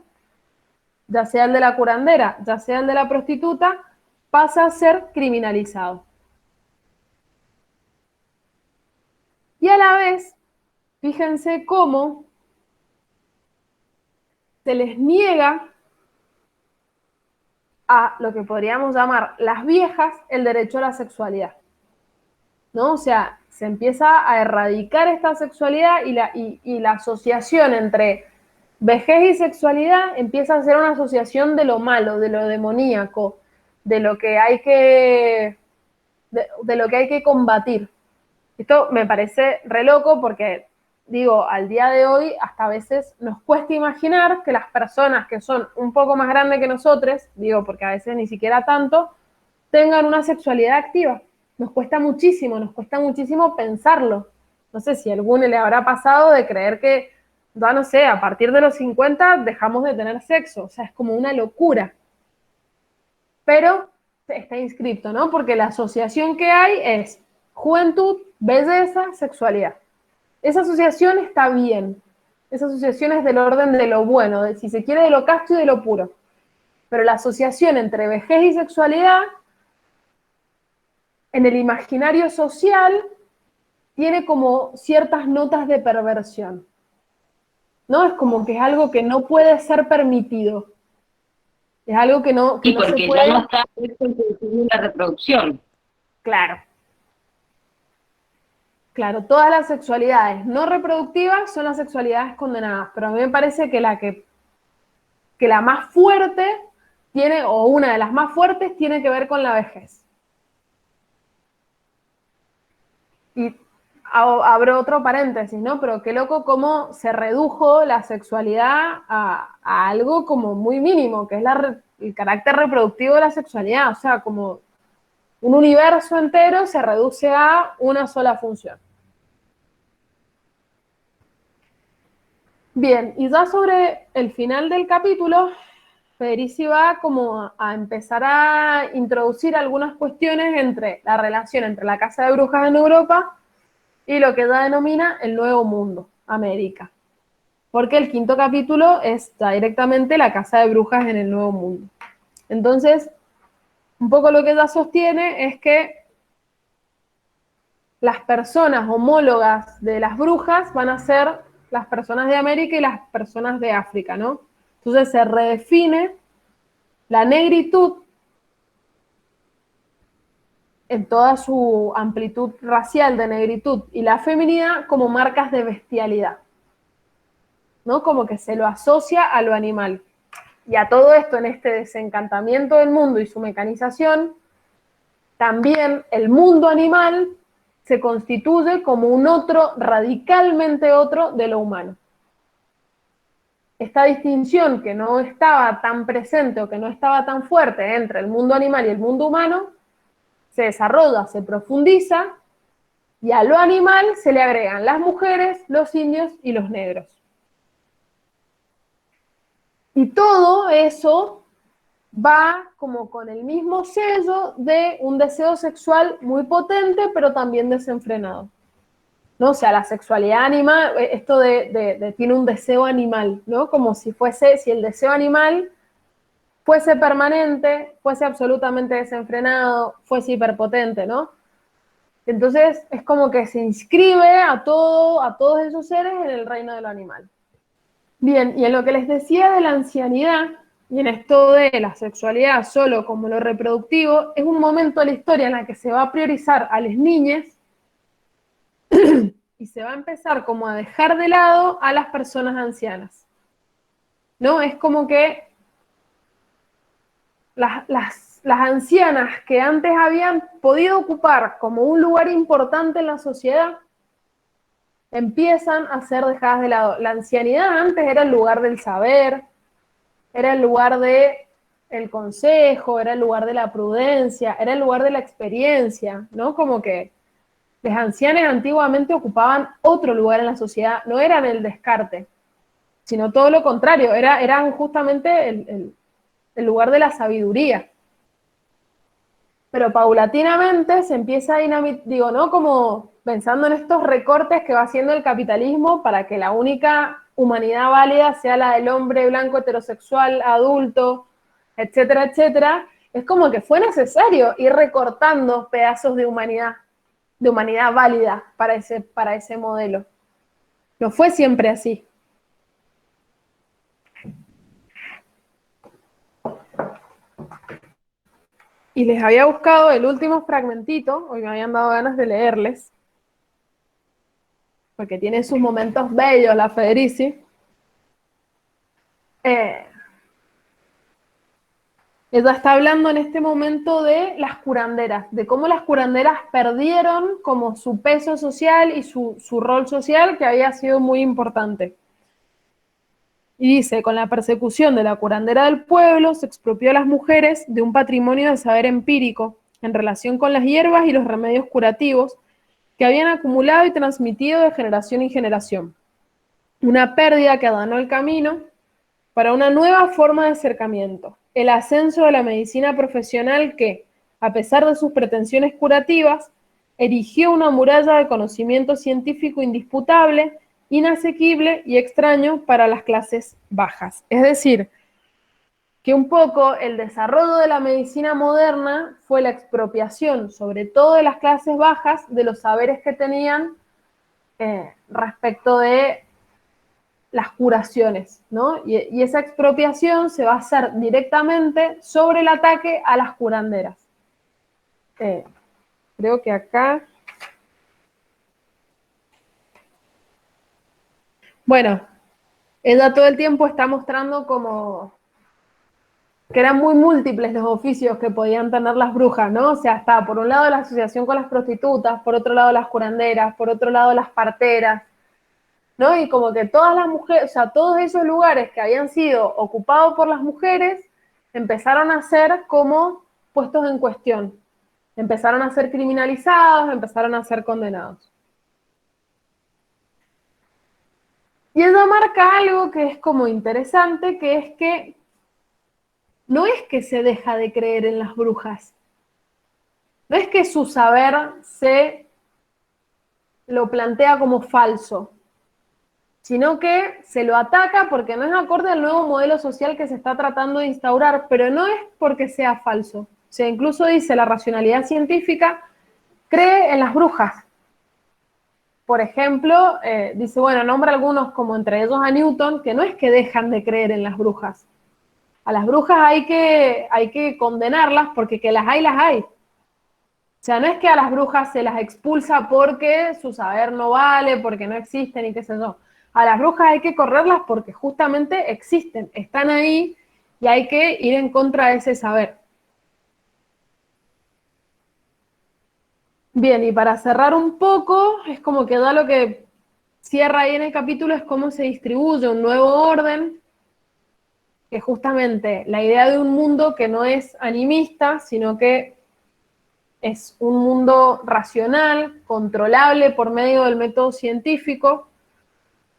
ya sea el de la curandera, ya sea el de la prostituta, pasa a ser criminalizado. Y a la vez, fíjense cómo se les niega a lo que podríamos llamar las viejas el derecho a la sexualidad, ¿no? O sea, se empieza a erradicar esta sexualidad y la asociación entre vejez y sexualidad empieza a ser una asociación de lo malo, de lo demoníaco, de lo que hay que, de lo que hay que combatir. Esto me parece re loco porque, digo, al día de hoy hasta a veces nos cuesta imaginar que las personas que son un poco más grandes que nosotros, digo, porque a veces ni siquiera tanto, tengan una sexualidad activa. Nos cuesta muchísimo pensarlo. No sé si a alguno le habrá pasado de creer que, ya no sé, a partir de los 50 dejamos de tener sexo. O sea, es como una locura. Pero está inscrito, ¿no? Porque la asociación que hay es juventud, belleza, sexualidad. Esa asociación está bien. Esa asociación es del orden de lo bueno, de, si se quiere, de lo casto y de lo puro. Pero la asociación entre vejez y sexualidad, en el imaginario social, tiene como ciertas notas de perversión, ¿no? Es como que es algo que no puede ser permitido. Es algo que no Sí, no se porque puede... ya no está en la reproducción. Claro. Claro, todas las sexualidades no reproductivas son las sexualidades condenadas, pero a mí me parece que la más fuerte tiene, o una de las más fuertes, tiene que ver con la vejez. Y abro otro paréntesis, ¿no? Pero qué loco cómo se redujo la sexualidad a algo como muy mínimo, que es el carácter reproductivo de la sexualidad. O sea, como un universo entero se reduce a una sola función. Bien, y ya sobre el final del capítulo, Federici va como a empezar a introducir algunas cuestiones entre la relación entre la Casa de Brujas en Europa y lo que ella denomina el Nuevo Mundo, América. Porque el quinto capítulo es ya directamente la Casa de Brujas en el Nuevo Mundo. Entonces, un poco lo que ella sostiene es que las personas homólogas de las brujas van a ser las personas de América y las personas de África, ¿no? Entonces se redefine la negritud en toda su amplitud racial de negritud y la feminidad como marcas de bestialidad, ¿no? Como que se lo asocia a lo animal. Y a todo esto, en este desencantamiento del mundo y su mecanización, también el mundo animal se constituye como un otro, radicalmente otro de lo humano. Esta distinción que no estaba tan presente o que no estaba tan fuerte entre el mundo animal y el mundo humano, se desarrolla, se profundiza, y a lo animal se le agregan las mujeres, los indios y los negros. Y todo eso va como con el mismo sello de un deseo sexual muy potente, pero también desenfrenado, ¿no? O sea, la sexualidad animal, esto tiene un deseo animal, ¿no? Como si el deseo animal fuese permanente, fuese absolutamente desenfrenado, fuese hiperpotente, ¿no? Entonces es como que se inscribe a todos esos seres en el reino de lo animal. Bien, y en lo que les decía de la ancianidad, y en esto de la sexualidad solo como lo reproductivo, es un momento de la historia en la que se va a priorizar a las niñas y se va a empezar como a dejar de lado a las personas ancianas, ¿no? Es como que las ancianas que antes habían podido ocupar como un lugar importante en la sociedad, empiezan a ser dejadas de lado. La ancianidad antes era el lugar del saber, era el lugar del consejo, era el lugar de la prudencia, era el lugar de la experiencia, ¿no? Como que los ancianos antiguamente ocupaban otro lugar en la sociedad, no eran el descarte, sino todo lo contrario, eran justamente el lugar de la sabiduría. Pero paulatinamente se empieza a dinamitar, digo, ¿no? Como pensando en estos recortes que va haciendo el capitalismo para que la única humanidad válida sea la del hombre blanco heterosexual, adulto, etcétera, etcétera, es como que fue necesario ir recortando pedazos de humanidad válida para ese modelo. No fue siempre así. Y les había buscado el último fragmentito, hoy me habían dado ganas de leerles, porque tiene sus momentos bellos la Federici. Ella está hablando en este momento de las curanderas, de cómo las curanderas perdieron como su peso social y su rol social, que había sido muy importante. Y dice, con la persecución de la curandera del pueblo, se expropió a las mujeres de un patrimonio de saber empírico en relación con las hierbas y los remedios curativos que habían acumulado y transmitido de generación en generación. Una pérdida que allanó el camino para una nueva forma de acercamiento, el ascenso de la medicina profesional que, a pesar de sus pretensiones curativas, erigió una muralla de conocimiento científico indisputable, inasequible y extraño para las clases bajas. Es decir, que un poco el desarrollo de la medicina moderna fue la expropiación, sobre todo de las clases bajas, de los saberes que tenían respecto de las curaciones, ¿no? Y esa expropiación se va a hacer directamente sobre el ataque a las curanderas. Creo que acá... Bueno, ella todo el tiempo está mostrando como que eran muy múltiples los oficios que podían tener las brujas, ¿no? O sea, está por un lado la asociación con las prostitutas, por otro lado las curanderas, por otro lado las parteras, ¿no? Y como que todas las mujeres, o sea, todos esos lugares que habían sido ocupados por las mujeres, empezaron a ser como puestos en cuestión. Empezaron a ser criminalizados, empezaron a ser condenados. Y ella marca algo que es como interesante, que es que no es que se deja de creer en las brujas, no es que su saber se lo plantea como falso, sino que se lo ataca porque no es acorde al nuevo modelo social que se está tratando de instaurar, pero no es porque sea falso. O sea, incluso dice la racionalidad científica cree en las brujas. Por ejemplo, dice, bueno, nombra algunos como entre ellos a Newton, que no es que dejan de creer en las brujas. A las brujas hay que condenarlas porque que las hay, las hay. O sea, no es que a las brujas se las expulsa porque su saber no vale, porque no existen y qué sé yo. A las brujas hay que correrlas porque justamente existen, están ahí y hay que ir en contra de ese saber. Bien, y para cerrar un poco, es como que da lo que cierra ahí en el capítulo, es cómo se distribuye un nuevo orden, que justamente la idea de un mundo que no es animista, sino que es un mundo racional, controlable por medio del método científico,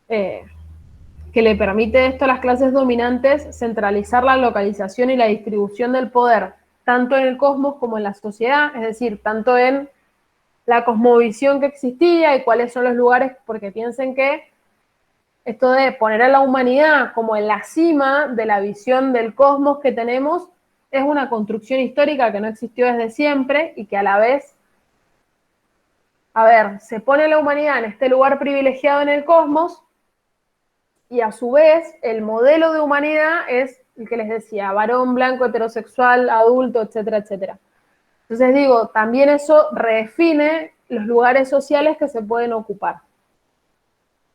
que le permite esto a las clases dominantes centralizar la localización y la distribución del poder, tanto en el cosmos como en la sociedad, es decir, tanto en la cosmovisión que existía y cuáles son los lugares, porque piensen que esto de poner a la humanidad como en la cima de la visión del cosmos que tenemos es una construcción histórica que no existió desde siempre y que a la vez, a ver, se pone a la humanidad en este lugar privilegiado en el cosmos y a su vez el modelo de humanidad es el que les decía, varón, blanco, heterosexual, adulto, etcétera, etcétera. Entonces digo, también eso redefine los lugares sociales que se pueden ocupar.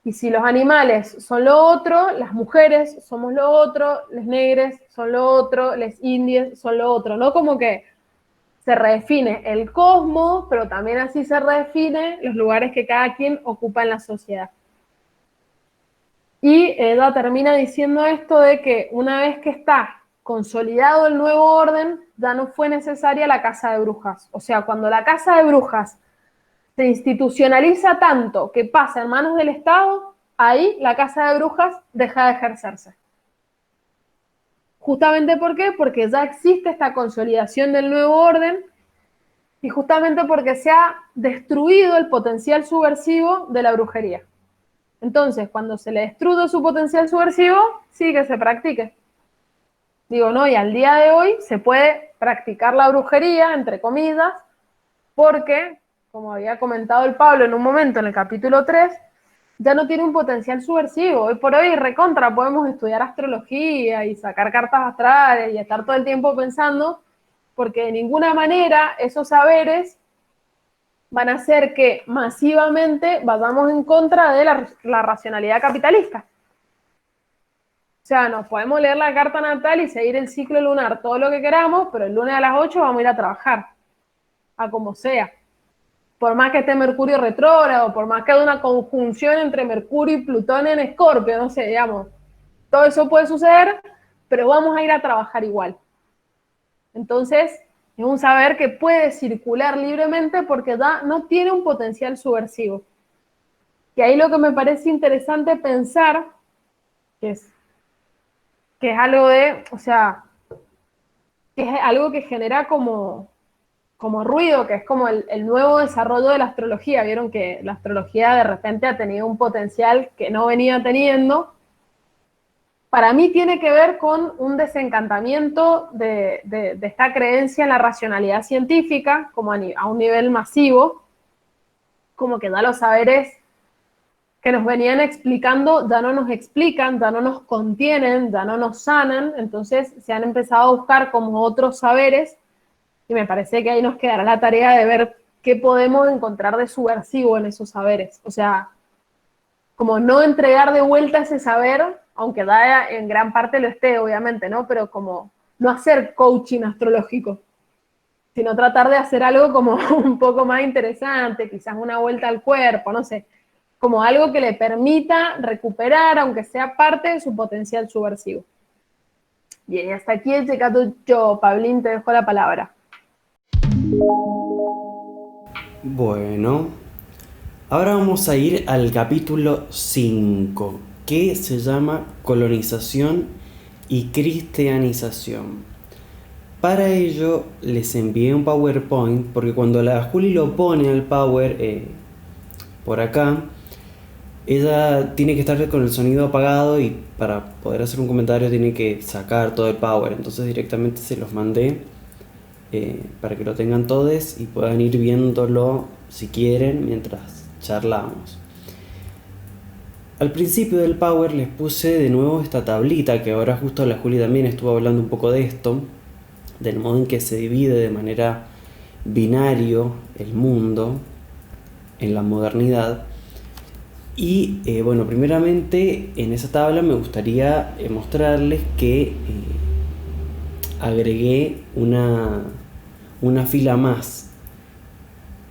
Y si los animales son lo otro, las mujeres somos lo otro, los negros son lo otro, los indios son lo otro, ¿no? Como que se redefine el cosmos, pero también así se redefine los lugares que cada quien ocupa en la sociedad. Y ella termina diciendo esto de que una vez que está consolidado el nuevo orden, ya no fue necesaria la casa de brujas. O sea, cuando la casa de brujas se institucionaliza tanto que pasa en manos del Estado, ahí la casa de brujas deja de ejercerse. Justamente ¿por qué? Porque ya existe esta consolidación del nuevo orden y justamente porque se ha destruido el potencial subversivo de la brujería. Entonces, cuando se le destruye su potencial subversivo, sí que se practique. Digo, no, y al día de hoy se puede practicar la brujería, entre comillas, porque, como había comentado el Pablo en un momento en el capítulo 3, ya no tiene un potencial subversivo. Hoy por hoy, recontra, podemos estudiar astrología y sacar cartas astrales y estar todo el tiempo pensando, porque de ninguna manera esos saberes van a hacer que masivamente vayamos en contra de la racionalidad capitalista. O sea, nos podemos leer la carta natal y seguir el ciclo lunar todo lo que queramos, pero el lunes a las 8 vamos a ir a trabajar, a como sea. Por más que esté Mercurio retrógrado, por más que haya una conjunción entre Mercurio y Plutón en Escorpio, no sé, digamos, todo eso puede suceder, pero vamos a ir a trabajar igual. Entonces, es un saber que puede circular libremente porque ya no tiene un potencial subversivo. Y ahí lo que me parece interesante pensar, que es algo de, o sea, que es algo que genera como ruido, que es como el nuevo desarrollo de la astrología. Vieron que la astrología de repente ha tenido un potencial que no venía teniendo. Para mí tiene que ver con un desencantamiento de esta creencia en la racionalidad científica, como a un nivel masivo, como que da los saberes que nos venían explicando, ya no nos explican, ya no nos contienen, ya no nos sanan, entonces se han empezado a buscar como otros saberes, y me parece que ahí nos quedará la tarea de ver qué podemos encontrar de subversivo en esos saberes. O sea, como no entregar de vuelta ese saber, aunque da en gran parte lo esté, obviamente, ¿no? Pero como no hacer coaching astrológico, sino tratar de hacer algo como un poco más interesante, quizás una vuelta al cuerpo, no sé, como algo que le permita recuperar, aunque sea parte de su potencial subversivo. Bien, y hasta aquí he llegado yo. Pablín, te dejo la palabra. Bueno, ahora vamos a ir al capítulo 5, que se llama Colonización y Cristianización. Para ello les envié un PowerPoint, porque cuando la Juli lo pone al Power por acá, ella tiene que estar con el sonido apagado y para poder hacer un comentario tiene que sacar todo el Power. Entonces directamente se los mandé para que lo tengan todos y puedan ir viéndolo si quieren mientras charlamos. Al principio del Power les puse de nuevo esta tablita, que ahora justo la Juli también estuvo hablando un poco de esto, del modo en que se divide de manera binario el mundo en la modernidad. Y bueno, primeramente en esa tabla me gustaría mostrarles que agregué una fila más,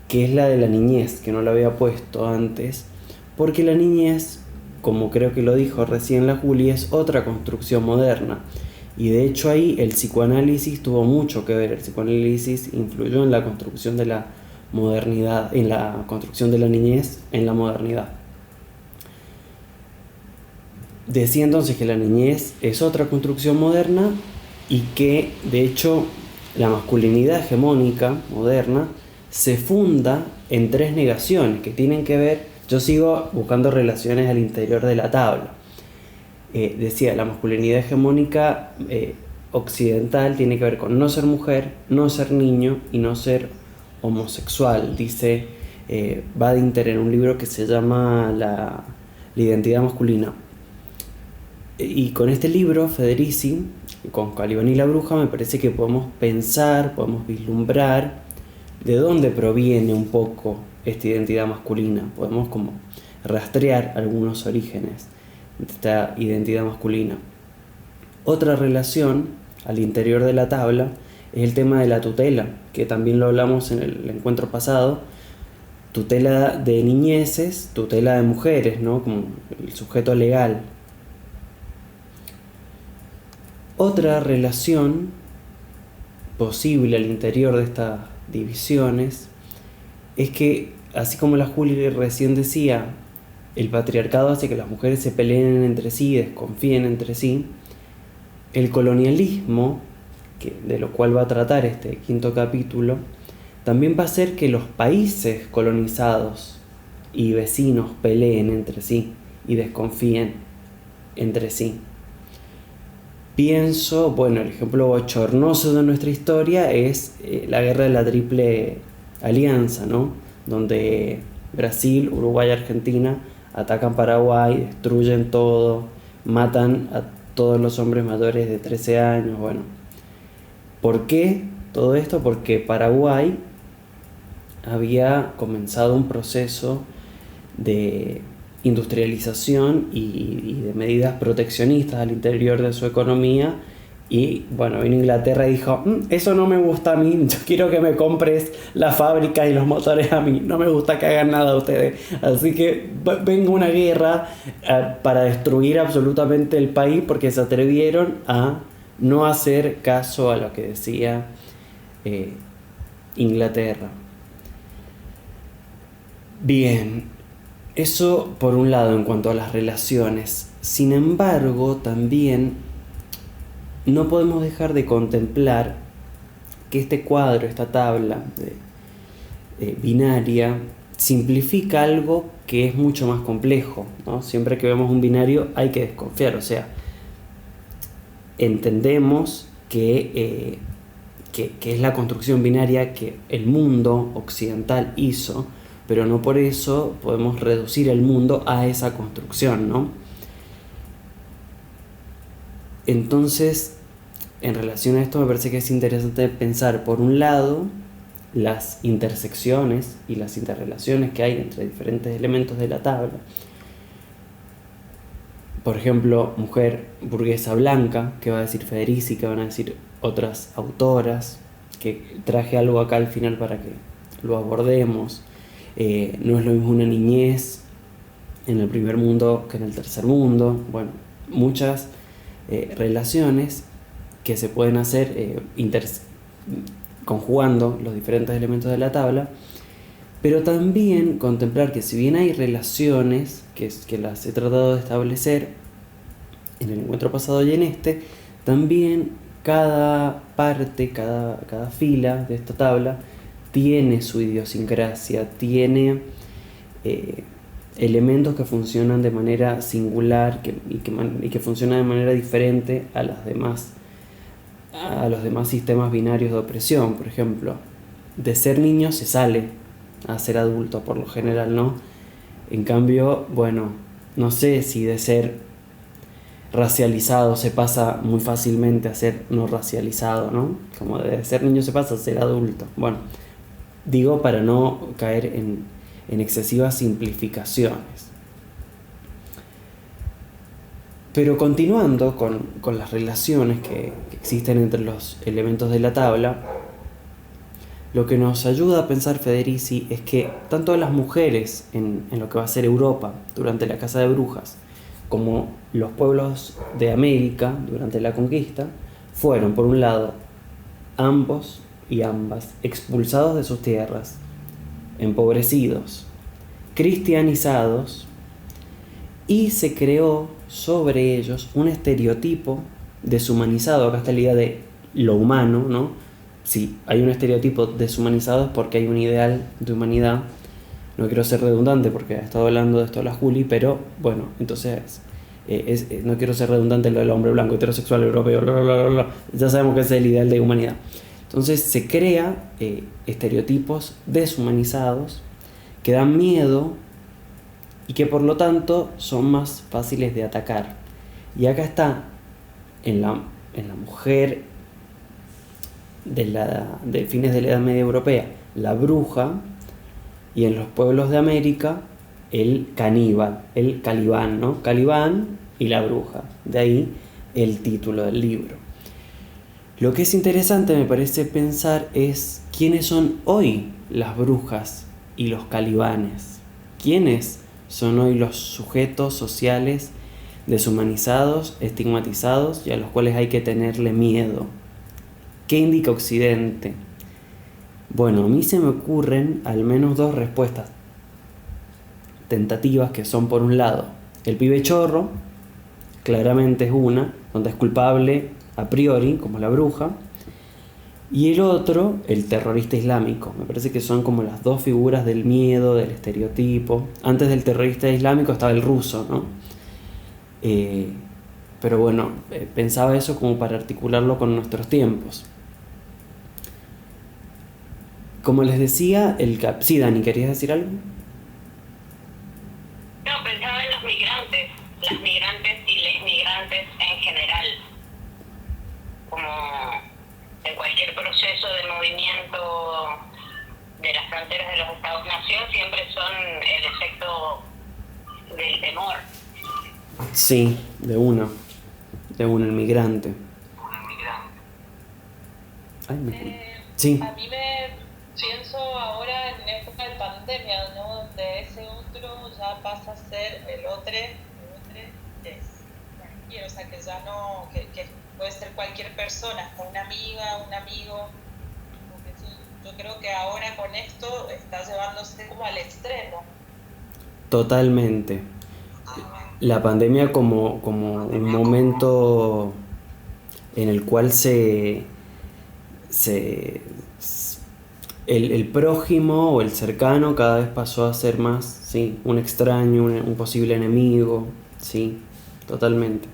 que es la de la niñez, que no la había puesto antes, porque la niñez, como creo que lo dijo recién la Juli, es otra construcción moderna. Y de hecho ahí el psicoanálisis tuvo mucho que ver. El psicoanálisis influyó en la construcción de la modernidad, en la construcción de la niñez en la modernidad. Decía entonces que la niñez es otra construcción moderna y que de hecho la masculinidad hegemónica moderna se funda en 3 negaciones que tienen que ver. Yo sigo buscando relaciones al interior de la tabla. Decía, la masculinidad hegemónica occidental tiene que ver con no ser mujer, no ser niño y no ser homosexual. Dice Badinter en un libro que se llama La identidad masculina. Y con este libro, Federici, con Calibán y la bruja, me parece que podemos pensar, podemos vislumbrar de dónde proviene un poco esta identidad masculina. Podemos como rastrear algunos orígenes de esta identidad masculina. Otra relación al interior de la tabla es el tema de la tutela, que también lo hablamos en el encuentro pasado. Tutela de niñeces, tutela de mujeres, ¿no? Como el sujeto legal. Otra relación posible al interior de estas divisiones es que, así como la Juli recién decía, el patriarcado hace que las mujeres se peleen entre sí, desconfíen entre sí. El colonialismo, de lo cual va a tratar este 5º capítulo, también va a hacer que los países colonizados y vecinos peleen entre sí y desconfíen entre sí. Pienso, bueno, el ejemplo bochornoso de nuestra historia es la guerra de la Triple Alianza, ¿no? Donde Brasil, Uruguay y Argentina atacan Paraguay, destruyen todo, matan a todos los hombres mayores de 13 años, bueno. ¿Por qué todo esto? Porque Paraguay había comenzado un proceso de industrialización y de medidas proteccionistas al interior de su economía. Y bueno, vino Inglaterra y dijo, eso no me gusta a mí, yo quiero que me compres las fábricas y los motores a mí, no me gusta que hagan nada ustedes. Así que venga una guerra para destruir absolutamente el país, porque se atrevieron a no hacer caso a lo que decía Inglaterra. Bien, eso por un lado en cuanto a las relaciones. Sin embargo, también no podemos dejar de contemplar que este cuadro, esta tabla binaria, simplifica algo que es mucho más complejo, ¿no? Siempre que vemos un binario hay que desconfiar, o sea, entendemos que es la construcción binaria que el mundo occidental hizo, pero no por eso podemos reducir el mundo a esa construcción, ¿no? Entonces, en relación a esto me parece que es interesante pensar, por un lado, las intersecciones y las interrelaciones que hay entre diferentes elementos de la tabla. Por ejemplo, mujer burguesa blanca, ¿qué va a decir Federici? ¿Qué van a decir otras autoras, que traje algo acá al final para que lo abordemos. No es lo mismo una niñez en el primer mundo que en el tercer mundo. Bueno, muchas relaciones que se pueden hacer conjugando los diferentes elementos de la tabla, pero también contemplar que si bien hay relaciones que las he tratado de establecer en el encuentro pasado y en este, también cada parte, cada fila de esta tabla tiene su idiosincrasia, tiene elementos que funcionan de manera singular y que funcionan de manera diferente a los demás sistemas binarios de opresión. Por ejemplo, de ser niño se sale a ser adulto por lo general, ¿no? En cambio, bueno, no sé si de ser racializado se pasa muy fácilmente a ser no racializado, ¿no? Como de ser niño se pasa a ser adulto. Bueno, digo para no caer en excesivas simplificaciones. Pero continuando con las relaciones que existen entre los elementos de la tabla, lo que nos ayuda a pensar Federici es que tanto las mujeres en lo que va a ser Europa durante la caza de brujas, como los pueblos de América durante la conquista, fueron, por un lado, ambos y ambas expulsados de sus tierras, empobrecidos, cristianizados, y se creó sobre ellos un estereotipo deshumanizado. Acá está la idea de lo humano, ¿no? Si hay un estereotipo deshumanizado es porque hay un ideal de humanidad. No quiero ser redundante porque he estado hablando de esto la Juli, pero bueno, entonces no quiero ser redundante en lo del hombre blanco, heterosexual, europeo, bla, bla, bla, bla. Ya sabemos que ese es el ideal de humanidad. Entonces se crea estereotipos deshumanizados que dan miedo y que por lo tanto son más fáciles de atacar. Y acá está en la mujer de fines de la Edad Media europea, la bruja, y en los pueblos de América el caníbal, el calibán, ¿no? Calibán y la bruja. De ahí el título del libro. Lo que es interesante, me parece, pensar es quiénes son hoy las brujas y los calibanes. ¿Quiénes son hoy los sujetos sociales deshumanizados, estigmatizados y a los cuales hay que tenerle miedo? ¿Qué indica Occidente? Bueno, a mí se me ocurren al menos dos respuestas tentativas, que son, por un lado, el pibe chorro, claramente es una, donde es culpable a priori, como la bruja, y el otro, el terrorista islámico. Me parece que son como las dos figuras del miedo, del estereotipo. Antes del terrorista islámico estaba el ruso, ¿no? Pero bueno, pensaba eso como para articularlo con nuestros tiempos. Como les decía, sí, Dani, ¿querías decir algo? No, pensaba en los migrantes, las migrantes y les migrantes en general, como en cualquier proceso de movimiento de las fronteras de los Estados-nación siempre son el efecto del temor. Sí, de una, el migrante. Ay, sí. A mí me pienso ahora en época de pandemia, ¿no? Donde ese otro ya pasa a ser el otro es cualquiera, o sea, que ya no, que puede ser cualquier persona, hasta una amiga, un amigo. Porque sí, yo creo que ahora con esto está llevándose como al extremo. Totalmente. La pandemia como un momento en el cual el prójimo o el cercano cada vez pasó a ser más, sí, un extraño, un posible enemigo, sí, totalmente.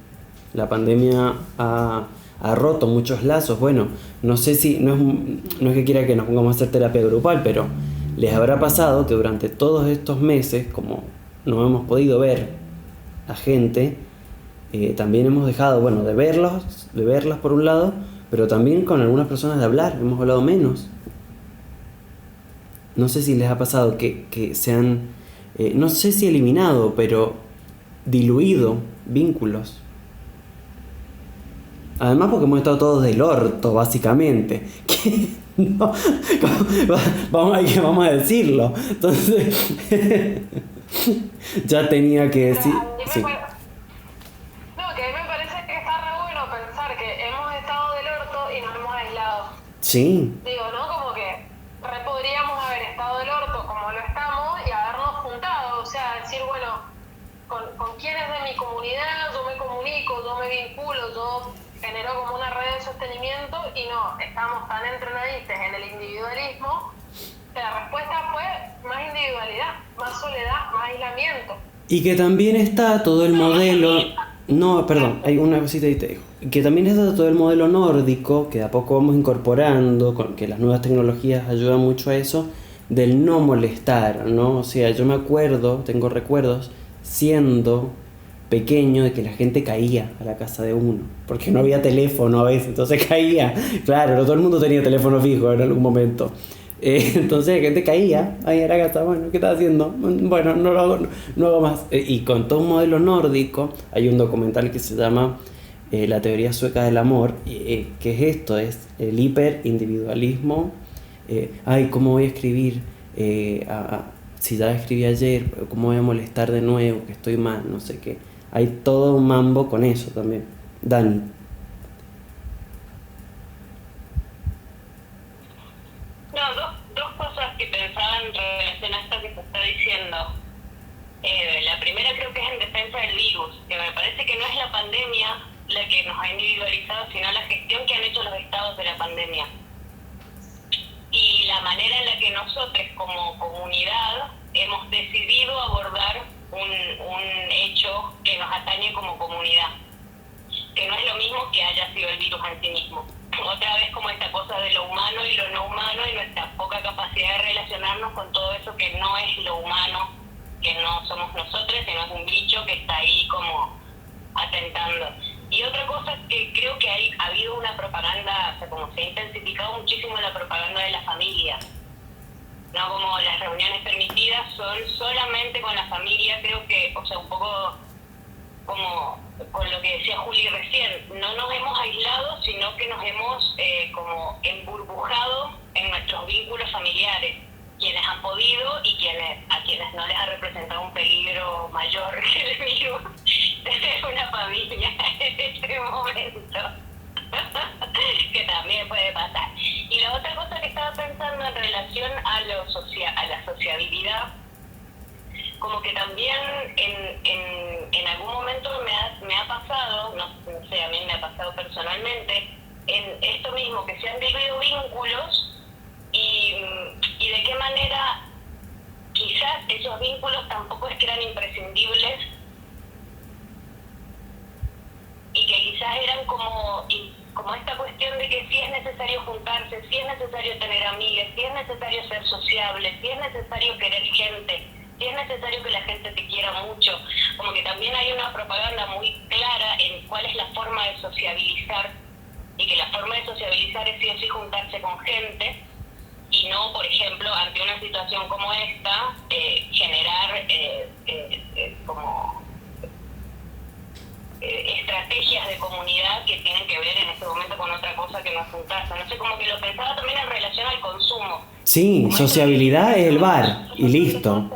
La pandemia ha roto muchos lazos. Bueno, no sé si, no es que quiera que nos pongamos a hacer terapia grupal, pero les habrá pasado que durante todos estos meses, como no hemos podido ver a gente, también hemos dejado, bueno, de verlas por un lado, pero también con algunas personas de hablar, hemos hablado menos. No sé si les ha pasado que se han, no sé si eliminado, pero diluido vínculos. Además porque hemos estado todos del orto, básicamente. Que no, vamos a decirlo. Entonces, ya tenía que decir... Sí. No, que a mí me parece que está re bueno pensar que hemos estado del orto y nos hemos aislado. Sí. Digo, ¿no? Como que podríamos haber estado del orto como lo estamos y habernos juntado. O sea, decir, bueno, con quién es de mi comunidad, yo me comunico, yo me vinculo, yo genero como una red de sostenimiento y no, estamos tan entrenaditos en el individualismo que la respuesta fue más individualidad, más soledad, más aislamiento. Y que también está todo el modelo... No, perdón, hay una cosita y te dejo. Que también está todo el modelo nórdico, que de a poco vamos incorporando, con que las nuevas tecnologías ayudan mucho a eso, del no molestar, ¿no? O sea, yo me acuerdo, tengo recuerdos, siendo pequeño, de que la gente caía a la casa de uno, porque no había teléfono a veces, entonces caía. Claro, no todo el mundo tenía teléfono fijo en algún momento. Entonces la gente caía ahí a la casa, bueno, ¿qué estás haciendo? Bueno, no lo hago, no hago más. Y con todo un modelo nórdico, hay un documental que se llama La teoría sueca del amor, que es esto, es el hiperindividualismo. Ay, ¿cómo voy a escribir? Si ya escribí ayer, ¿cómo voy a molestar de nuevo? Que estoy mal, no sé qué. Hay todo un mambo con eso también. Dani. No, dos cosas que pensaba en relación a esto que se está diciendo. La primera creo que es en defensa del virus, que me parece que no es la pandemia la que nos ha individualizado, sino la gestión que han hecho los estados de la pandemia. Y la manera en la que nosotros como comunidad hemos decidido abordar un hecho que nos atañe como comunidad, que no es lo mismo que haya sido el virus en sí mismo. Otra vez como esta cosa de lo humano y lo no humano y nuestra poca capacidad de relacionarnos con todo eso que no es lo humano, que no somos nosotros, sino es un bicho que está ahí como atentando. Y otra cosa que creo que ha habido una propaganda, o sea, como se ha intensificado muchísimo la propaganda de la familia, no como las reuniones permitidas son solamente con la familia, creo que, o sea, un poco como con lo que decía Juli recién, no nos hemos aislado, sino que nos hemos como emburbujado en nuestros vínculos familiares, quienes han podido y a quienes no les ha representado un peligro mayor que el virus tener una familia en este momento, que también puede pasar. Y la otra cosa que estaba pensando en relación a la sociabilidad, como que también en algún momento me ha pasado, no sé, a mí me ha pasado personalmente, en esto mismo, que se han diluido vínculos y de qué manera quizás esos vínculos tampoco es que eran imprescindibles y que quizás eran como esta cuestión de que si es necesario juntarse, si es necesario tener amigas, si es necesario ser sociable, si es necesario querer gente, si es necesario que la gente te quiera mucho, como que también hay una propaganda muy clara en cuál es la forma de sociabilizar y que la forma de sociabilizar es sí o sí juntarse con gente y no, por ejemplo, ante una situación como esta, generar como estrategias de comunidad que tienen que ver en este momento con otra cosa que no es juntarse. No sé, como que lo pensaba también en relación al consumo. Sí, como sociabilidad es el bar y listo.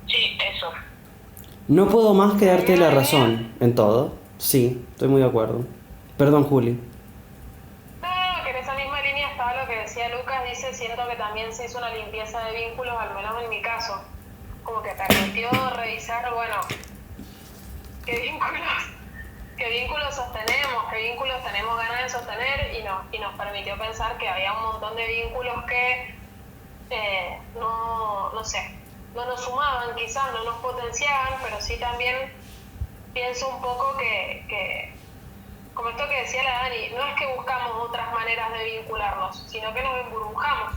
Sí, eso. No puedo más que darte la razón en todo. Sí, estoy muy de acuerdo. Perdón, Juli. No, que en esa misma línea estaba lo que decía Lucas, dice, siento que también se hizo una limpieza de vínculos, al menos en mi caso. Como que permitió revisar, bueno, qué vínculos sostenemos, qué vínculos tenemos ganas de sostener y nos permitió pensar que había un montón de vínculos que no sé, no nos sumaban quizás, no nos potenciaban, pero sí también pienso un poco que como esto que decía la Dani, no es que buscamos otras maneras de vincularnos, sino que nos emburbujamos.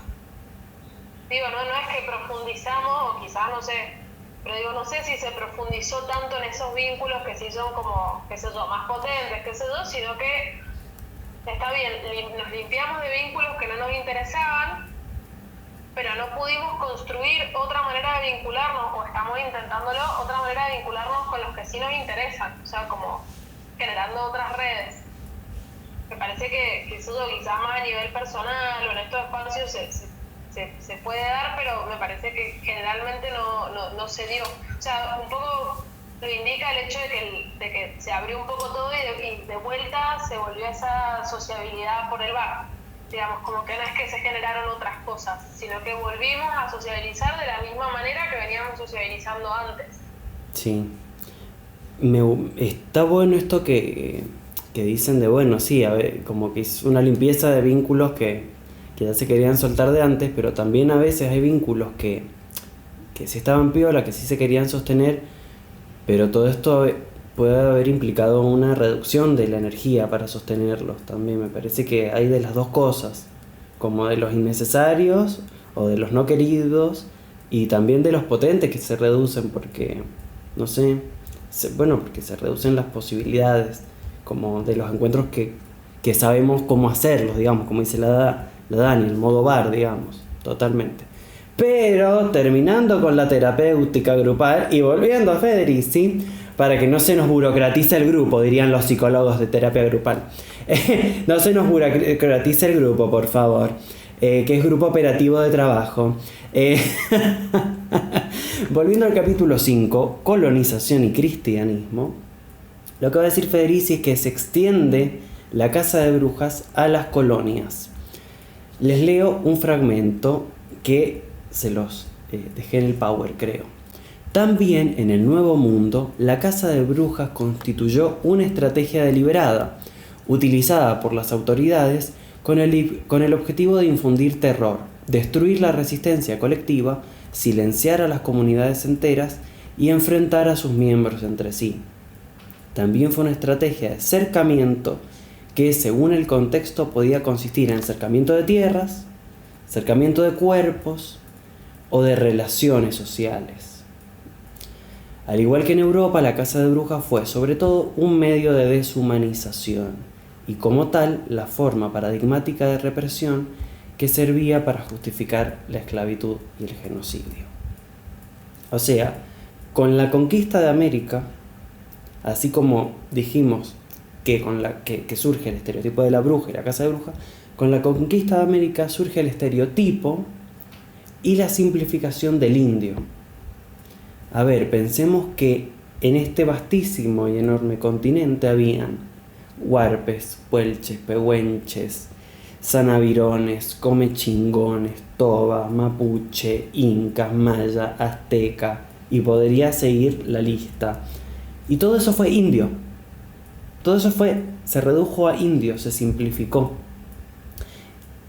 Digo, no es que profundizamos, o quizás, no sé, pero digo, no sé si se profundizó tanto en esos vínculos que sí son como, qué sé yo, más potentes, qué sé yo, sino que está bien, nos limpiamos de vínculos que no nos interesaban, pero no pudimos construir otra manera de vincularnos, o estamos intentándolo, otra manera de vincularnos con los que sí nos interesan. O sea, como generando otras redes. Me parece que eso quizás más a nivel personal o en estos espacios se puede dar, pero me parece que generalmente no se dio. O sea, un poco lo indica el hecho de que se abrió un poco todo y de vuelta se volvió esa sociabilidad por el bar. Digamos, como que no es que se generaron otras cosas, sino que volvimos a sociabilizar de la misma manera que veníamos sociabilizando antes. Sí. Está bueno esto que dicen de, bueno, sí, a ver, como que es una limpieza de vínculos que ya se querían soltar de antes, pero también a veces hay vínculos que sí estaban piola, que sí se querían sostener, pero todo esto puede haber implicado una reducción de la energía para sostenerlos también. Me parece que hay de las dos cosas, como de los innecesarios o de los no queridos, y también de los potentes que se reducen porque, no sé, porque se reducen las posibilidades, como de los encuentros que sabemos cómo hacerlos, digamos, como dice la Dani, el modo bar, digamos, totalmente. Pero terminando con la terapéutica grupal y volviendo a Federici, para que no se nos burocratice el grupo, dirían los psicólogos de terapia grupal. No se nos burocratice el grupo, por favor, que es grupo operativo de trabajo. Volviendo al capítulo 5, colonización y cristianismo, lo que va a decir Federici es que se extiende la casa de brujas a las colonias. Les leo un fragmento que se los dejé en el Power, creo. También en el Nuevo Mundo, la caza de brujas constituyó una estrategia deliberada, utilizada por las autoridades con el objetivo de infundir terror, destruir la resistencia colectiva, silenciar a las comunidades enteras y enfrentar a sus miembros entre sí. También fue una estrategia de cercamiento que, según el contexto, podía consistir en cercamiento de tierras, cercamiento de cuerpos o de relaciones sociales. Al igual que en Europa, la caza de brujas fue sobre todo un medio de deshumanización y como tal la forma paradigmática de represión que servía para justificar la esclavitud y el genocidio. O sea, con la conquista de América, así como dijimos que surge el estereotipo de la bruja y la caza de brujas, con la conquista de América surge el estereotipo y la simplificación del indio. A ver, pensemos que en este vastísimo y enorme continente habían huarpes, puelches, pehuenches, sanavirones, comechingones, toba, mapuche, incas, maya, azteca, y podría seguir la lista. Y todo eso fue indio. Todo eso se redujo a indio, se simplificó.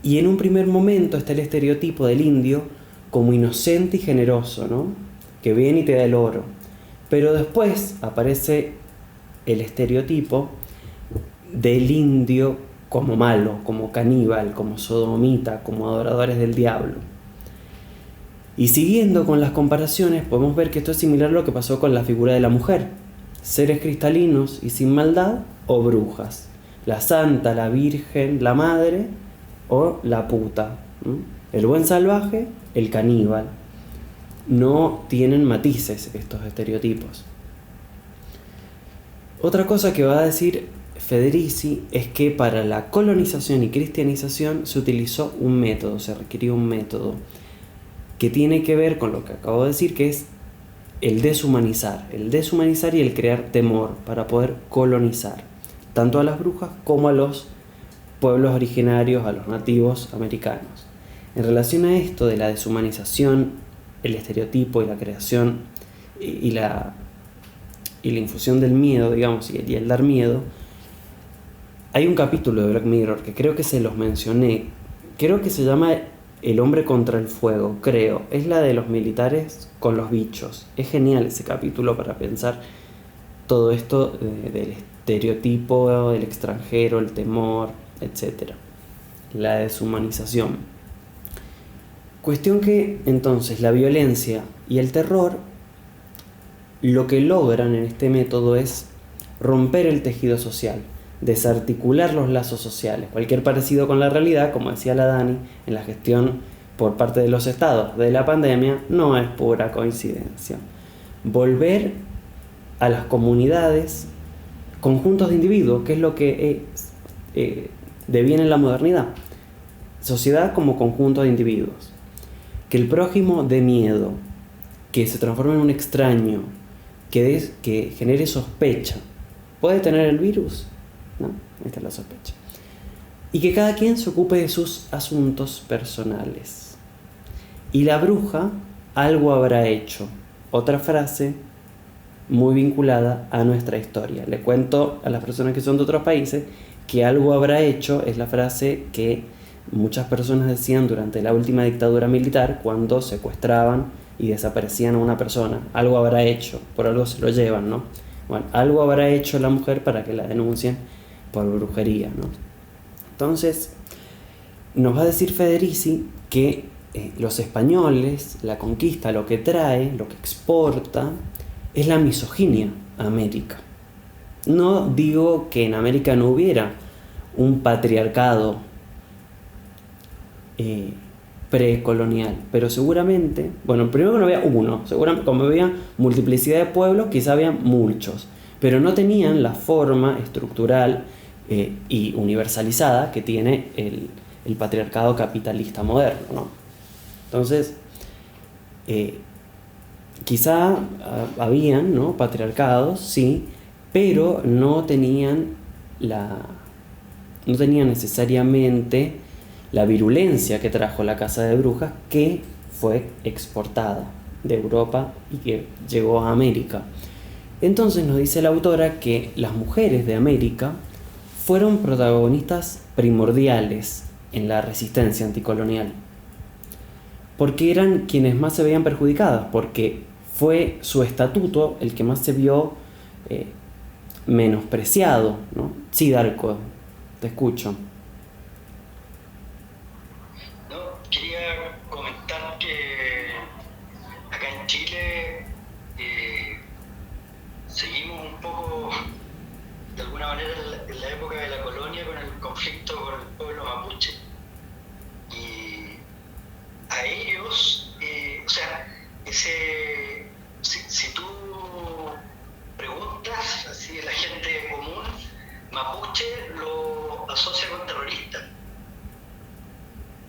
Y en un primer momento está el estereotipo del indio como inocente y generoso, ¿no? Que viene y te da el oro. Pero después aparece el estereotipo del indio como malo, como caníbal, como sodomita, como adoradores del diablo. Y siguiendo con las comparaciones, podemos ver que esto es similar a lo que pasó con la figura de la mujer. Seres cristalinos y sin maldad o brujas. La santa, la virgen, la madre o la puta. El buen salvaje, el caníbal. No tienen matices estos estereotipos. Otra cosa que va a decir Federici es que para la colonización y cristianización se utilizó un método, se requirió un método que tiene que ver con lo que acabo de decir, que es el deshumanizar y el crear temor para poder colonizar tanto a las brujas como a los pueblos originarios, a los nativos americanos. En relación a esto de la deshumanización, el estereotipo y la creación y la infusión del miedo, digamos, y el dar miedo, hay un capítulo de Black Mirror que creo que se los mencioné, creo que se llama El hombre contra el fuego, creo, es la de los militares con los bichos. Es genial ese capítulo para pensar todo esto del estereotipo, del extranjero, el temor, etc. La deshumanización. Cuestión que, entonces, la violencia y el terror lo que logran en este método es romper el tejido social, desarticular los lazos sociales. Cualquier parecido con la realidad, como decía la Dani, en la gestión por parte de los estados de la pandemia, no es pura coincidencia. Volver a las comunidades conjuntos de individuos, que es lo que deviene en la modernidad. Sociedad como conjunto de individuos. Que el prójimo dé miedo, que se transforme en un extraño, que genere sospecha. ¿Puede tener el virus? ¿No? Esta es la sospecha. Y que cada quien se ocupe de sus asuntos personales. Y la bruja algo habrá hecho. Otra frase muy vinculada a nuestra historia. Le cuento a las personas que son de otros países que algo habrá hecho es la frase que muchas personas decían durante la última dictadura militar cuando secuestraban y desaparecían a una persona. Algo habrá hecho, por algo se lo llevan, ¿no? Bueno, algo habrá hecho la mujer para que la denuncien por brujería, ¿no? Entonces, nos va a decir Federici que los españoles, la conquista, lo que trae, lo que exporta, es la misoginia a América. No digo que en América no hubiera un patriarcado precolonial, pero seguramente, bueno, primero que no había uno, seguramente como había multiplicidad de pueblos, quizá había muchos, pero no tenían la forma estructural y universalizada que tiene el patriarcado capitalista moderno, ¿no? Entonces, quizá habían, ¿no?, patriarcados, sí, pero no tenían necesariamente la virulencia que trajo la Casa de Brujas, que fue exportada de Europa y que llegó a América. Entonces nos dice la autora que las mujeres de América fueron protagonistas primordiales en la resistencia anticolonial, porque eran quienes más se veían perjudicadas, porque fue su estatuto el que más se vio menospreciado, ¿no? Sí, Darko, te escucho. Quería comentar que acá en Chile seguimos un poco, de alguna manera, en la época de la colonia con el conflicto con el pueblo mapuche. Y a ellos, si tú preguntas así a la gente común, mapuche lo asocia con terrorista.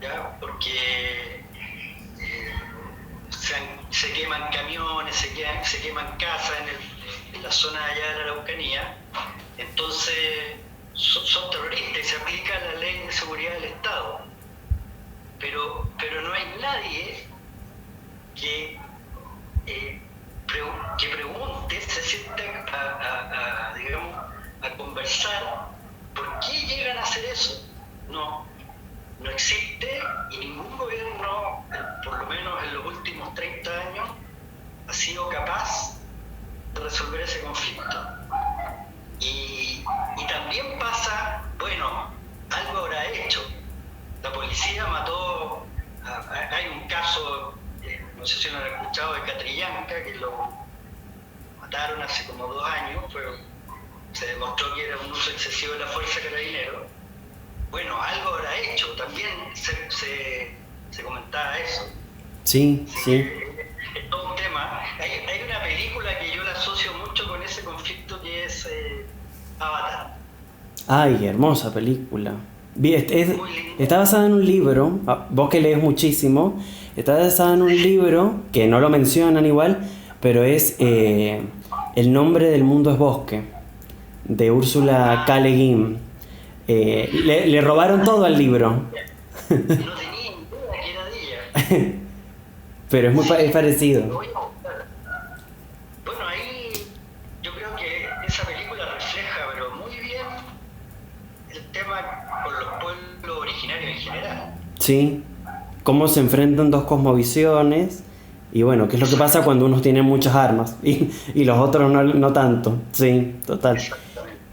¿Ya? Porque se queman camiones, se queman casas en la zona allá de la Araucanía. Entonces son terroristas y se aplica la ley de seguridad del Estado. Pero no hay nadie que pregunte, se sienta a conversar por qué llegan a hacer eso. No existe, y ningún gobierno, por lo menos en los últimos 30 años, ha sido capaz de resolver ese conflicto. Y también pasa, bueno, algo habrá hecho. La policía mató, hay un caso, no sé si lo han escuchado, de Catrillanca, que lo mataron hace como 2 años, se demostró que era un uso excesivo de la fuerza carabinero. Bueno, algo habrá hecho, también se comentaba eso. Sí. Es todo un tema. Hay una película que yo la asocio mucho con ese conflicto, que es Avatar. Ay, hermosa película. Está basada en un libro, vos que lees muchísimo, está basada en un libro que no lo mencionan igual, pero es El nombre del mundo es bosque, de Úrsula K. Le Guin. Le robaron todo al libro. No tenía idea que era de ella. Pero es parecido. Bueno, ahí yo creo que esa película refleja, pero muy bien, el tema con los pueblos originarios en general. Sí, cómo se enfrentan dos cosmovisiones y bueno, qué es lo que pasa cuando unos tienen muchas armas y los otros no tanto. Sí, total.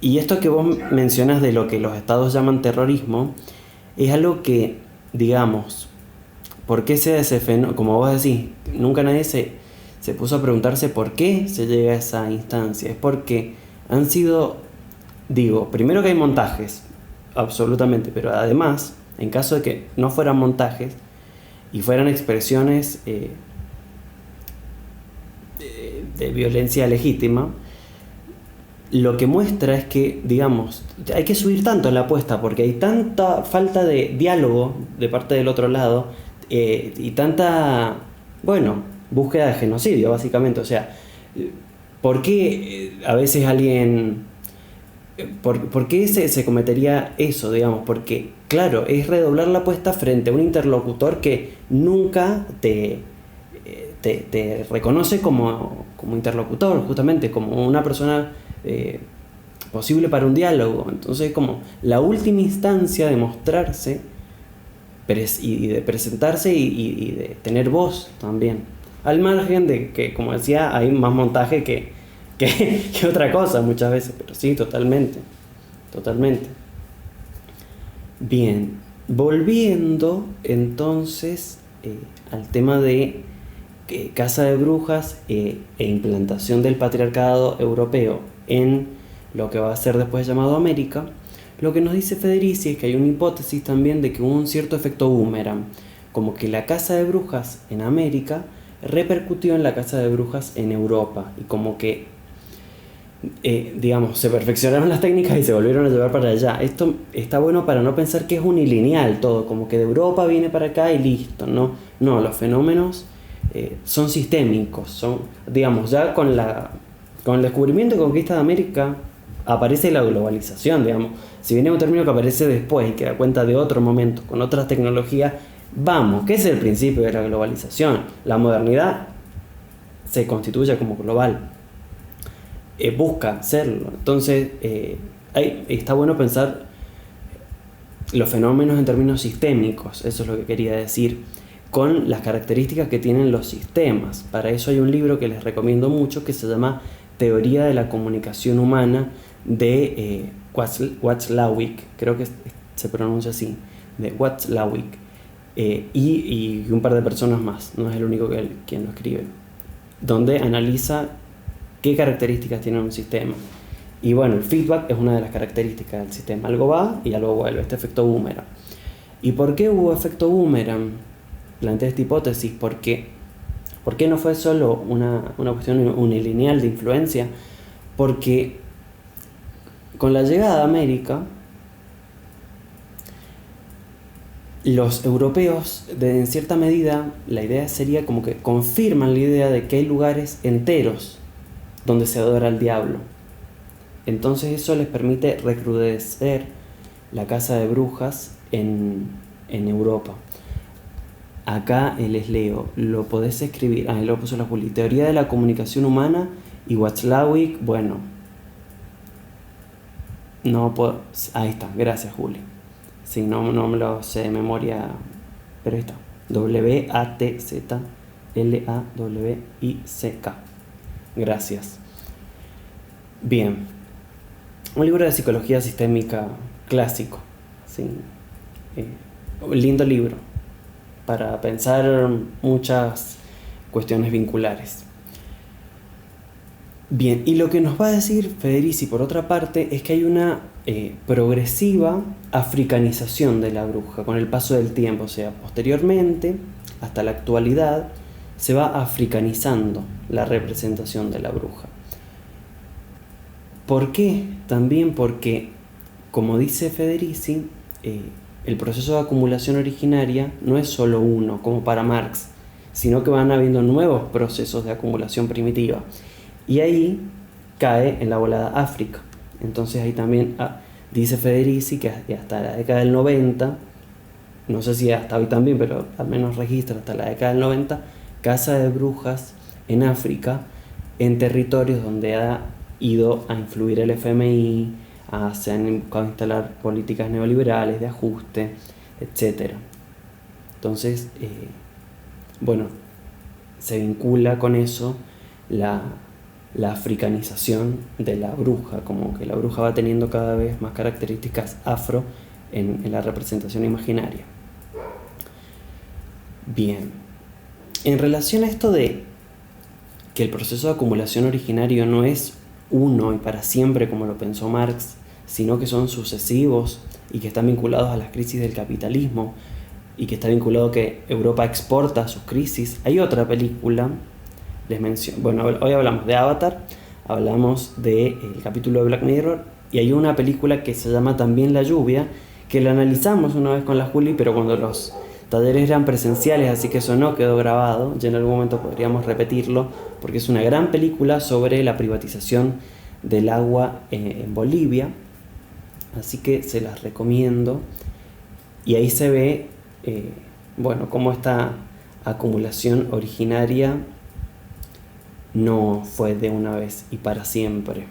Y esto que vos mencionas de lo que los estados llaman terrorismo es algo que, digamos, ¿por qué se da ese fenómeno? Como vos decís, nunca nadie se puso a preguntarse por qué se llega a esa instancia. Es porque han sido, primero que hay montajes, absolutamente, pero además, en caso de que no fueran montajes y fueran expresiones de violencia legítima, lo que muestra es que, digamos, hay que subir tanto en la apuesta porque hay tanta falta de diálogo de parte del otro lado, y tanta, bueno, búsqueda de genocidio, básicamente. O sea, ¿por qué a veces alguien... ¿Por qué se cometería eso, digamos? Porque, claro, es redoblar la apuesta frente a un interlocutor que nunca te reconoce como interlocutor, justamente, como una persona posible para un diálogo. Entonces, como la última instancia de mostrarse y de presentarse y de tener voz también. Al margen de que, como decía, hay más montaje que otra cosa muchas veces, pero sí, totalmente. Bien, volviendo entonces al tema de caza de brujas e implantación del patriarcado europeo en lo que va a ser después llamado América, lo que nos dice Federici es que hay una hipótesis también de que hubo un cierto efecto boomerang, como que la caza de brujas en América repercutió en la caza de brujas en Europa, y como que digamos, se perfeccionaron las técnicas y se volvieron a llevar para allá. Esto está bueno para no pensar que es unilineal todo, como que de Europa viene para acá y listo. No, los fenómenos son sistémicos, son, digamos, ya con el descubrimiento y conquista de América aparece la globalización, digamos. Si viene un término que aparece después y que da cuenta de otro momento, con otras tecnologías, vamos, que es el principio de la globalización. La modernidad se constituye como global. Busca serlo. Entonces está bueno pensar los fenómenos en términos sistémicos, eso es lo que quería decir, con las características que tienen los sistemas. Para eso hay un libro que les recomiendo mucho que se llama Teoría de la Comunicación Humana, de Watzlawick, creo que se pronuncia así, de Watzlawick, y un par de personas más, no es el único quien lo escribe, donde analiza qué características tiene un sistema. Y bueno, el feedback es una de las características del sistema. Algo va y algo vuelve, este efecto boomerang. ¿Y por qué hubo efecto boomerang? Planteé esta hipótesis porque ¿por qué no fue solo una cuestión unilineal de influencia? Porque con la llegada de América, los europeos, en cierta medida, la idea sería como que confirman la idea de que hay lugares enteros donde se adora al diablo. Entonces eso les permite recrudecer la caza de brujas en Europa. Acá les leo, lo podés escribir, lo puso la Juli, Teoría de la Comunicación Humana y Watzlawick, bueno, no puedo, ahí está, gracias Juli. Sí, no me lo sé de memoria, pero ahí está, Watzlawick, gracias. Bien, un libro de psicología sistémica clásico, ¿sí? Un lindo libro para pensar muchas cuestiones vinculares. Bien, y lo que nos va a decir Federici por otra parte es que hay una progresiva africanización de la bruja con el paso del tiempo, o sea, posteriormente, hasta la actualidad, se va africanizando la representación de la bruja. ¿Por qué? También porque, como dice Federici, el proceso de acumulación originaria no es solo uno, como para Marx, sino que van habiendo nuevos procesos de acumulación primitiva. Y ahí cae en la volada África. Entonces ahí también dice Federici que hasta la década del 90, no sé si hasta hoy también, pero al menos registra hasta la década del 90, caza de brujas en África, en territorios donde ha ido a influir el FMI, se han buscado instalar políticas neoliberales de ajuste, etc. Entonces, bueno, se vincula con eso la africanización de la bruja, como que la bruja va teniendo cada vez más características afro en la representación imaginaria. Bien, en relación a esto de que el proceso de acumulación originario no es uno y para siempre como lo pensó Marx, sino que son sucesivos y que están vinculados a las crisis del capitalismo y que está vinculado a que Europa exporta sus crisis. Hay otra película, les menciono, bueno, hoy hablamos de Avatar hablamos del capítulo de Black Mirror, y hay una película que se llama también La lluvia, que la analizamos una vez con la Juli, pero cuando los talleres eran presenciales, así que eso no quedó grabado. Ya en algún momento podríamos repetirlo, porque es una gran película sobre la privatización del agua en Bolivia, así que se las recomiendo. Y ahí se ve cómo esta acumulación originaria no fue de una vez y para siempre.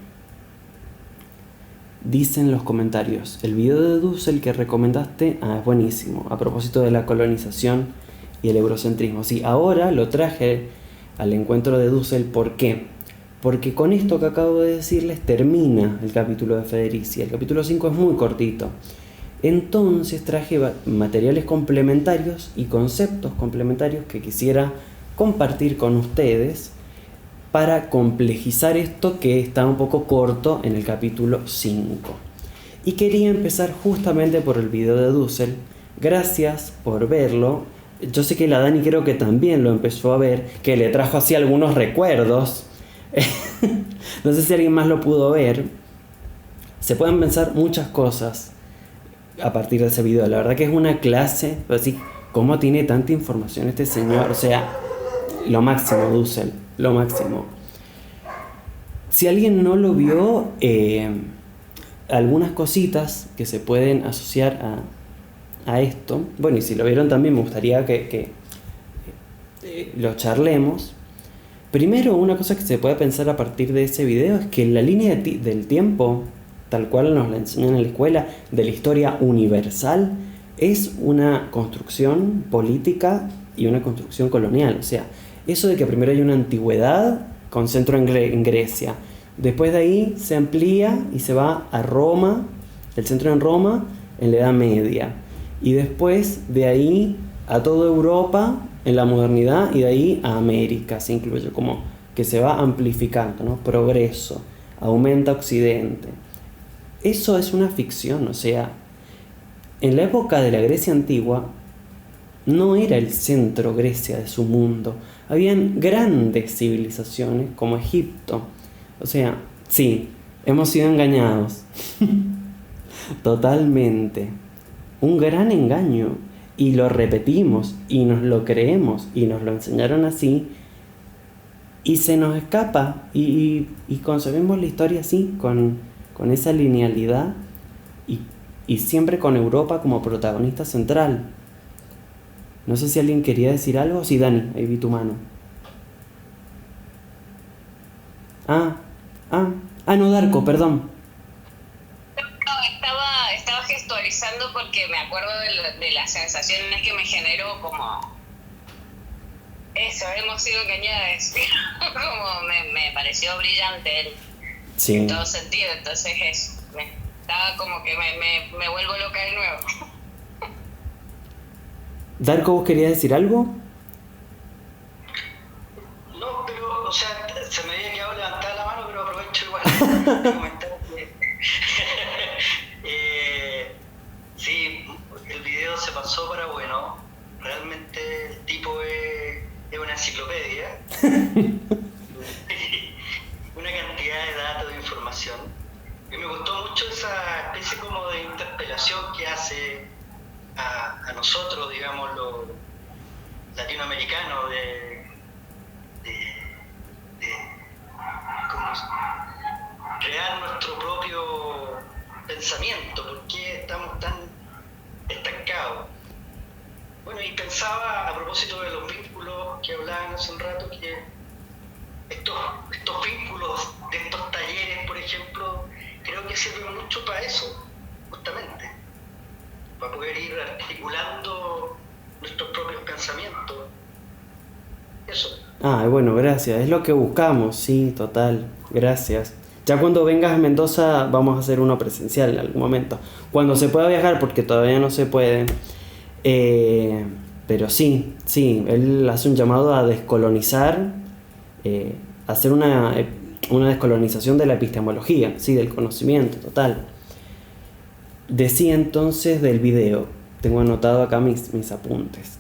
Dicen los comentarios, el video de Dussel que recomendaste, es buenísimo, a propósito de la colonización y el eurocentrismo. Sí, ahora lo traje al encuentro de Dussel. ¿Por qué? Porque con esto que acabo de decirles termina el capítulo de Federici. El capítulo 5 es muy cortito. Entonces traje materiales complementarios y conceptos complementarios que quisiera compartir con ustedes para complejizar esto que está un poco corto en el capítulo 5. Y quería empezar justamente por el video de Dussel. Gracias por verlo. Yo sé que la Dani creo que también lo empezó a ver, que le trajo así algunos recuerdos. No sé si alguien más lo pudo ver. Se pueden pensar muchas cosas a partir de ese video. La verdad que es una clase, así, cómo tiene tanta información este señor. O sea, lo máximo, Dussel, lo máximo. Si alguien no lo vio, algunas cositas que se pueden asociar a esto. Bueno, y si lo vieron también me gustaría que lo charlemos. Primero, una cosa que se puede pensar a partir de ese video es que la línea del tiempo, tal cual nos la enseñan en la escuela, de la historia universal, es una construcción política y una construcción colonial. O sea, eso de que primero hay una antigüedad con centro en Grecia, después de ahí se amplía y se va a Roma, el centro en Roma, en la Edad Media, y después de ahí a toda Europa en la modernidad, y de ahí a América se incluye, como que se va amplificando, ¿no? Progreso, aumenta Occidente. Eso es una ficción. O sea, en la época de la Grecia antigua no era el centro Grecia de su mundo. Habían grandes civilizaciones como Egipto. O sea, sí, hemos sido engañados. Totalmente. Un gran engaño. Y lo repetimos, y nos lo creemos, y nos lo enseñaron así, y se nos escapa, y concebimos la historia así, con esa linealidad, y siempre con Europa como protagonista central. No sé si alguien quería decir algo. Sí, Dani, ahí vi tu mano. No, Darko, perdón. Estaba gestualizando porque me acuerdo de las sensaciones que me generó, como eso, hemos sido engañadas. Como me pareció brillante Sí. en todo sentido. Entonces estaba como que me vuelvo loca de nuevo. Darko, ¿vos querías decir algo? No, pero, o sea, se me había quedado levantada la mano, pero aprovecho igual para comentar que sí, el video se pasó para bueno. Realmente el tipo es una enciclopedia. Una cantidad de datos, de información. Y me gustó mucho esa especie como de interpelación que hace a nosotros, digamos, los latinoamericanos, de crear nuestro propio pensamiento. ¿Por qué estamos tan estancados? Bueno, y pensaba a propósito de los vínculos que hablaban hace un rato, que estos vínculos de estos talleres, por ejemplo, creo que sirven mucho para eso, justamente, para poder ir articulando nuestros propios pensamientos. Eso. Bueno, gracias. Es lo que buscamos, sí, total. Gracias. Ya cuando vengas a Mendoza vamos a hacer uno presencial en algún momento. Cuando se pueda viajar, porque todavía no se puede. Pero sí, él hace un llamado a descolonizar, hacer una descolonización de la epistemología, sí, del conocimiento, total. Decía entonces del video, tengo anotado acá mis apuntes,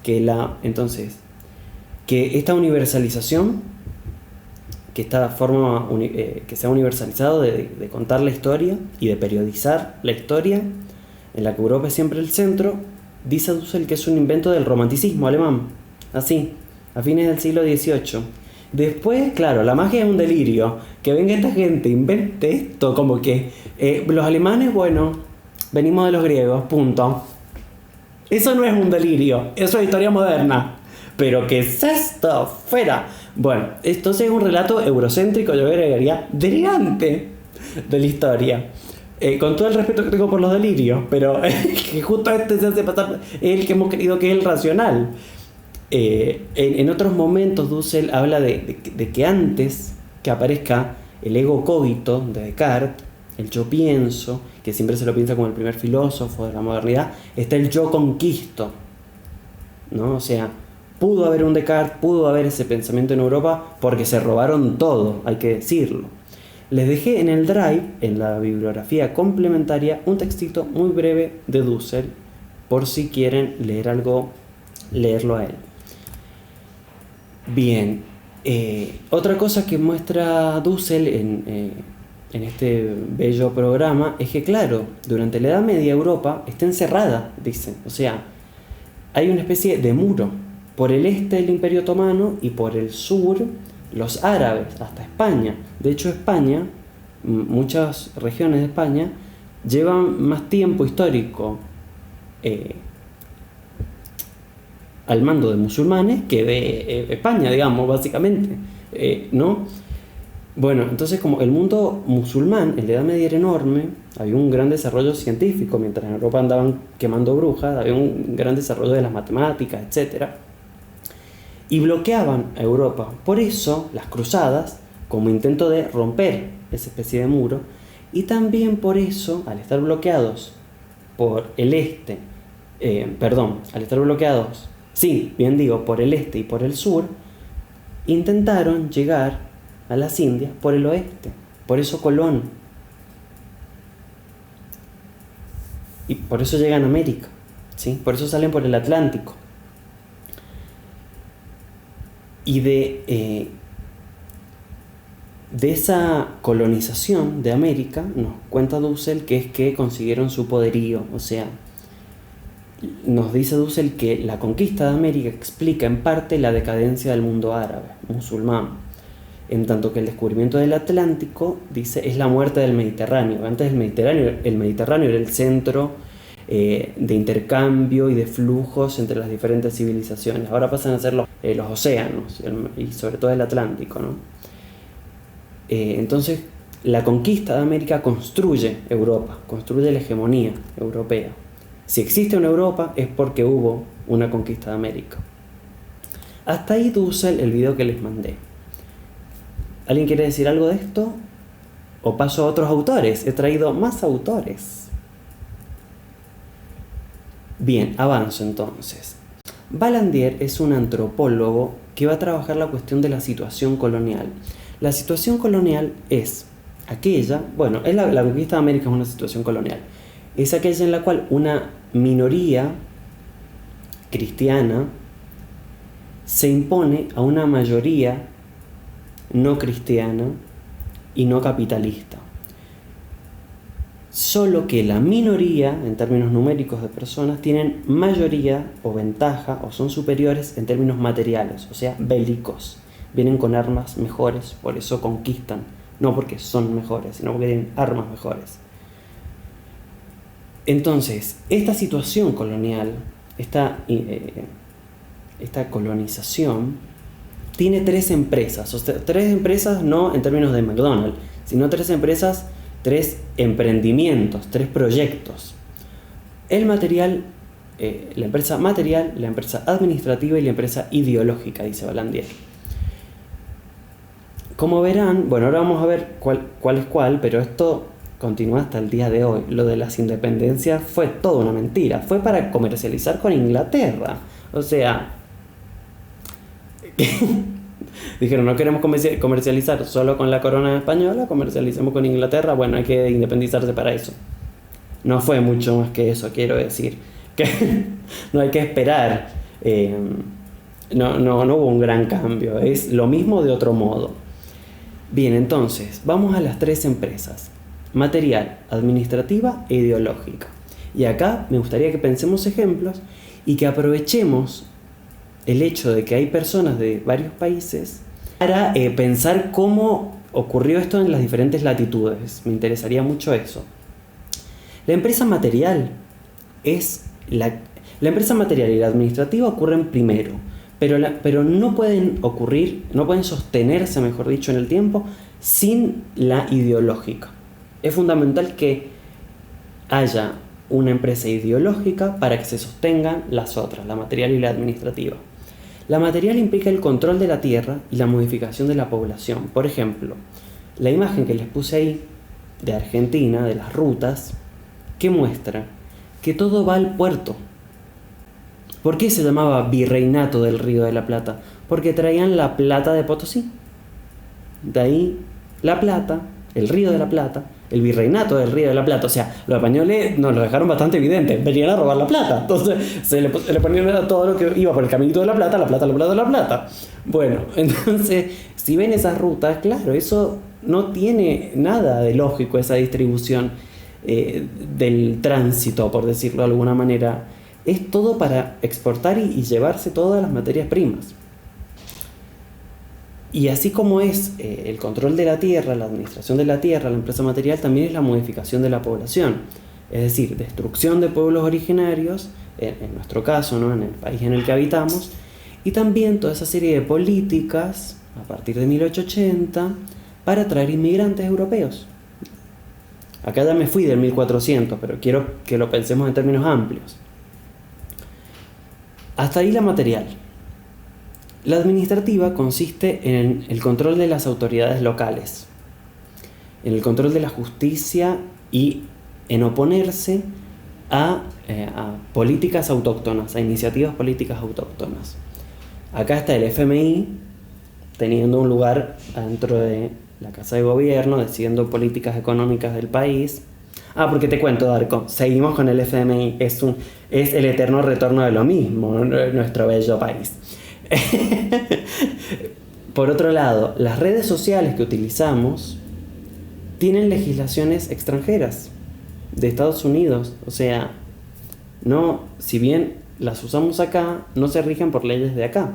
que esta universalización que esta forma que se ha universalizado de contar la historia y de periodizar la historia, en la que Europa es siempre el centro, dice Dussel que es un invento del romanticismo alemán, así, a fines del siglo XVIII. Después, claro, la magia es un delirio, que venga esta gente, invente esto, como que los alemanes, bueno, venimos de los griegos, punto. Eso no es un delirio, eso es historia moderna. Pero ¿qué es esto? ¡Fuera! Bueno, entonces es un relato eurocéntrico, yo agregaría, delirante de la historia. Con todo el respeto que tengo por los delirios, pero que justo este se hace pasar, es el que hemos creído que es el racional. En otros momentos Dussel habla de que antes que aparezca el ego cogito de Descartes, el yo pienso, que siempre se lo piensa como el primer filósofo de la modernidad, está el yo conquisto, ¿no? O sea, pudo haber un Descartes, pudo haber ese pensamiento en Europa porque se robaron todo, hay que decirlo. Les dejé en el Drive, en la bibliografía complementaria, un textito muy breve de Dussel, por si quieren leer algo, leerlo a él. Bien, otra cosa que muestra Dussel en este bello programa es que, claro, durante la Edad Media Europa está encerrada, dice. O sea, hay una especie de muro. Por el este el Imperio Otomano y por el sur los árabes, hasta España. De hecho, España, muchas regiones de España, llevan más tiempo histórico al mando de musulmanes que de España, digamos, básicamente, ¿no? Bueno, entonces como el mundo musulmán en la Edad Media era enorme, había un gran desarrollo científico, mientras en Europa andaban quemando brujas, había un gran desarrollo de las matemáticas, etc. Y bloqueaban a Europa. Por eso las cruzadas, como intento de romper esa especie de muro, y también por eso, al estar bloqueados por el este, al estar bloqueados, sí, bien digo, por el este y por el sur, intentaron llegar a las Indias por el oeste. Por eso Colón. Y por eso llegan a América, ¿sí? Por eso salen por el Atlántico. Y de esa colonización de América nos cuenta Dussel que es que consiguieron su poderío. O sea, nos dice Dussel que la conquista de América explica en parte la decadencia del mundo árabe, musulmán, en tanto que el descubrimiento del Atlántico, dice, es la muerte del Mediterráneo. Antes el Mediterráneo era el centro de intercambio y de flujos entre las diferentes civilizaciones. Ahora pasan a ser los océanos y sobre todo el Atlántico, ¿no? Entonces, la conquista de América construye Europa, construye la hegemonía europea. Si existe una Europa es porque hubo una conquista de América. Hasta ahí Dussel, el video que les mandé. ¿Alguien quiere decir algo de esto? ¿O paso a otros autores? He traído más autores. Bien, avanzo entonces. Vallandier es un antropólogo que va a trabajar la cuestión de la situación colonial. La situación colonial es aquella, bueno, la conquista de América es una situación colonial. Es aquella en la cual una minoría cristiana se impone a una mayoría no cristiana y no capitalista. Solo que la minoría, en términos numéricos de personas, tienen mayoría o ventaja o son superiores en términos materiales, o sea, bélicos. Vienen con armas mejores, por eso conquistan, no porque son mejores, sino porque tienen armas mejores. Entonces, esta situación colonial, esta colonización, tiene tres empresas, o sea, tres empresas no en términos de McDonald's, sino tres empresas, tres emprendimientos, tres proyectos. El material, la empresa material, la empresa administrativa y la empresa ideológica, dice Vallandier. Como verán, bueno, ahora vamos a ver cuál es cuál, pero esto continúa hasta el día de hoy. Lo de las independencias fue toda una mentira, fue para comercializar con Inglaterra. O sea, dijeron, no queremos comercializar solo con la corona española, comercialicemos con Inglaterra, bueno, hay que independizarse para eso. No fue mucho más que eso, quiero decir, que no hay que esperar, no hubo un gran cambio, es lo mismo de otro modo. Bien, entonces, vamos a las tres empresas: material, administrativa e ideológica. Y acá me gustaría que pensemos ejemplos y que aprovechemos el hecho de que hay personas de varios países para pensar cómo ocurrió esto en las diferentes latitudes. Me interesaría mucho eso. La empresa material la empresa material y la administrativa ocurren primero, pero no pueden sostenerse, mejor dicho, en el tiempo sin la ideológica. Es fundamental que haya una empresa ideológica para que se sostengan las otras, la material y la administrativa. La material implica el control de la tierra y la modificación de la población. Por ejemplo, la imagen que les puse ahí de Argentina, de las rutas, ¿qué muestra? Que todo va al puerto. ¿Por qué se llamaba Virreinato del Río de la Plata? Porque traían la plata de Potosí. De ahí la plata, el Río de la Plata, el Virreinato del Río de la Plata. O sea, los españoles nos lo dejaron bastante evidente. Venían a robar la plata. Entonces se le ponían a todo lo que iba por el caminito de la plata, la plata, la plata, la plata. Bueno, entonces, si ven esas rutas, claro, eso no tiene nada de lógico, esa distribución del tránsito, por decirlo de alguna manera. Es todo para exportar y llevarse todas las materias primas. Y así como es el control de la tierra, la administración de la tierra, la empresa material, también es la modificación de la población. Es decir, destrucción de pueblos originarios, en nuestro caso, ¿no?, en el país en el que habitamos, y también toda esa serie de políticas a partir de 1880 para atraer inmigrantes europeos. Acá ya me fui del 1400, pero quiero que lo pensemos en términos amplios. Hasta ahí la material. La administrativa consiste en el control de las autoridades locales, en el control de la justicia y en oponerse a políticas autóctonas, a iniciativas políticas autóctonas. Acá está el FMI teniendo un lugar dentro de la Casa de Gobierno, decidiendo políticas económicas del país. Porque te cuento, Darko, seguimos con el FMI, es el eterno retorno de lo mismo, nuestro bello país. Por otro lado, las redes sociales que utilizamos tienen legislaciones extranjeras de Estados Unidos. O sea, no, si bien las usamos acá, no se rigen por leyes de acá.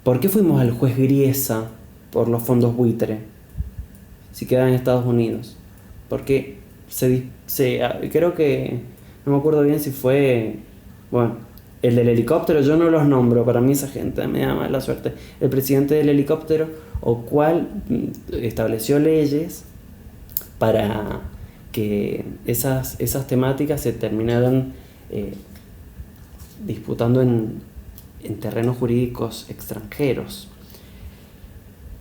¿Por qué fuimos al juez Griesa por los fondos buitre si quedan en Estados Unidos? Porque creo que, no me acuerdo bien si fue, bueno, el del helicóptero, yo no los nombro, para mí esa gente me da mala suerte. El presidente del helicóptero, o cual estableció leyes para que esas temáticas se terminaran disputando en terrenos jurídicos extranjeros.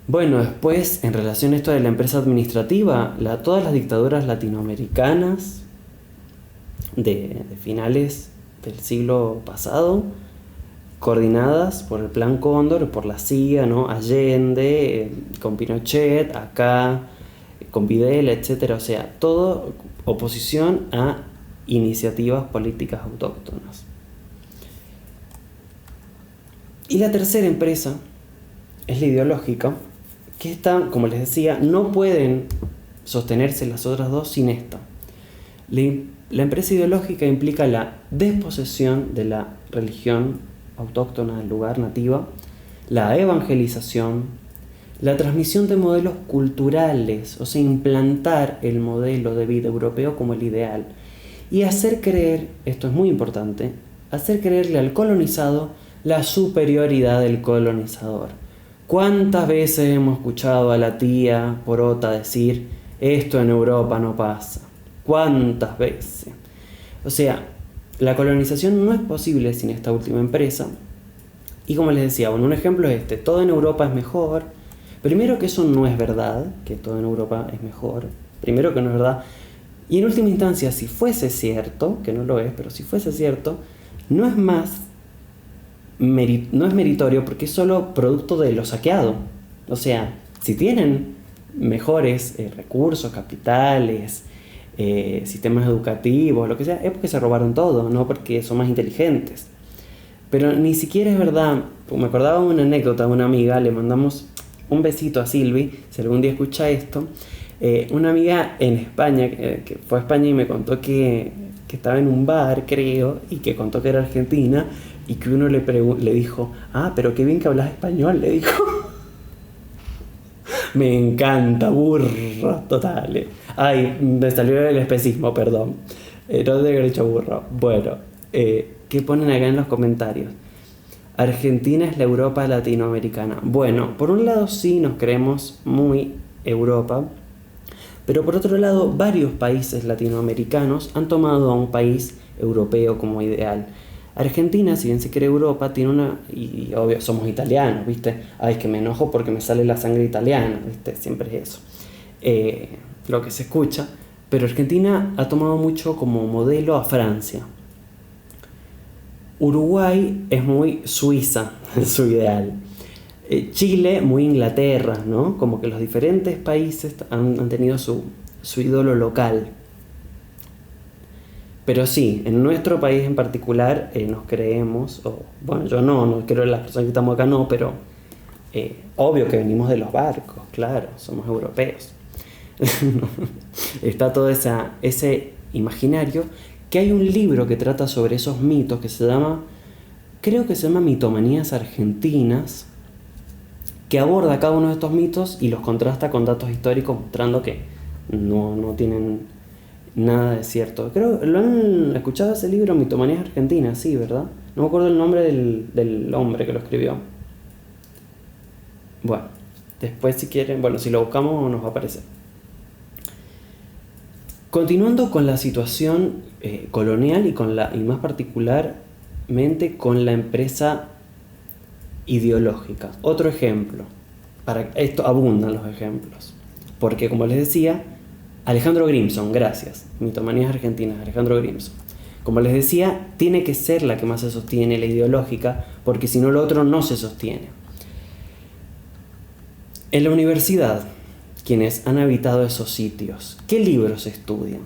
Bueno, después, en relación a esto de la empresa administrativa, todas las dictaduras latinoamericanas de finales del siglo pasado, coordinadas por el Plan Cóndor, por la CIA, ¿no?, Allende, con Pinochet, acá, con Videla, etc. O sea, todo oposición a iniciativas políticas autóctonas. Y la tercera empresa es la ideológica, que esta, como les decía, no pueden sostenerse las otras dos sin esta. La empresa ideológica implica la desposesión de la religión autóctona del lugar, nativa, la evangelización, la transmisión de modelos culturales, o sea, implantar el modelo de vida europeo como el ideal, y hacer creer, esto es muy importante, hacer creerle al colonizado la superioridad del colonizador. ¿Cuántas veces hemos escuchado a la tía porota decir, esto en Europa no pasa? ¿Cuántas veces? O sea, la colonización no es posible sin esta última empresa. Y como les decía, bueno, un ejemplo es este: todo en Europa es mejor. Primero, que eso no es verdad, que todo en Europa es mejor. Primero, que no es verdad. Y en última instancia, si fuese cierto, que no lo es, pero si fuese cierto, no es meritorio, porque es solo producto de lo saqueado. O sea, si tienen mejores recursos, capitales, sistemas educativos, lo que sea, es porque se robaron todo, no porque son más inteligentes. Pero ni siquiera es verdad. Me acordaba de una anécdota de una amiga, le mandamos un besito a Silvi, si algún día escucha esto. Una amiga en España, que fue a España y me contó que estaba en un bar, creo, y que contó que era argentina, y que uno le dijo, pero qué bien que hablas español, le dijo. Me encanta, burro, total. Ay, me salió el especismo, perdón. No debe haber dicho burro. Bueno, ¿qué ponen acá en los comentarios? Argentina es la Europa latinoamericana. Bueno, por un lado sí nos creemos muy Europa, pero por otro lado varios países latinoamericanos han tomado a un país europeo como ideal. Argentina, si bien se cree Europa, tiene una... Y obvio, somos italianos, ¿viste? Ay, es que me enojo porque me sale la sangre italiana, ¿viste? Siempre es eso. Lo que se escucha. Pero Argentina ha tomado mucho como modelo a Francia. Uruguay es muy Suiza, en su ideal. Chile, muy Inglaterra, ¿no? Como que los diferentes países han tenido su ídolo local. Pero sí, en nuestro país en particular nos creemos, bueno, yo no creo, las personas que estamos acá no, pero obvio que venimos de los barcos, claro, somos europeos. Está todo ese imaginario, que hay un libro que trata sobre esos mitos que creo que se llama Mitomanías Argentinas, que aborda cada uno de estos mitos y los contrasta con datos históricos mostrando que no tienen nada de cierto. Creo, ¿lo han escuchado ese libro, Mitomanías Argentinas? Sí, ¿verdad? No me acuerdo el nombre del hombre que lo escribió. Bueno, después si quieren, si lo buscamos nos va a aparecer. Continuando con la situación colonial y más particularmente con la empresa ideológica. Otro ejemplo. Para esto abundan los ejemplos. Porque como les decía, Alejandro Grimson, gracias. Mitomanías Argentinas, Alejandro Grimson. Como les decía, tiene que ser la que más se sostiene, la ideológica, porque si no lo otro no se sostiene. En la universidad, quienes han habitado esos sitios, ¿qué libros estudian?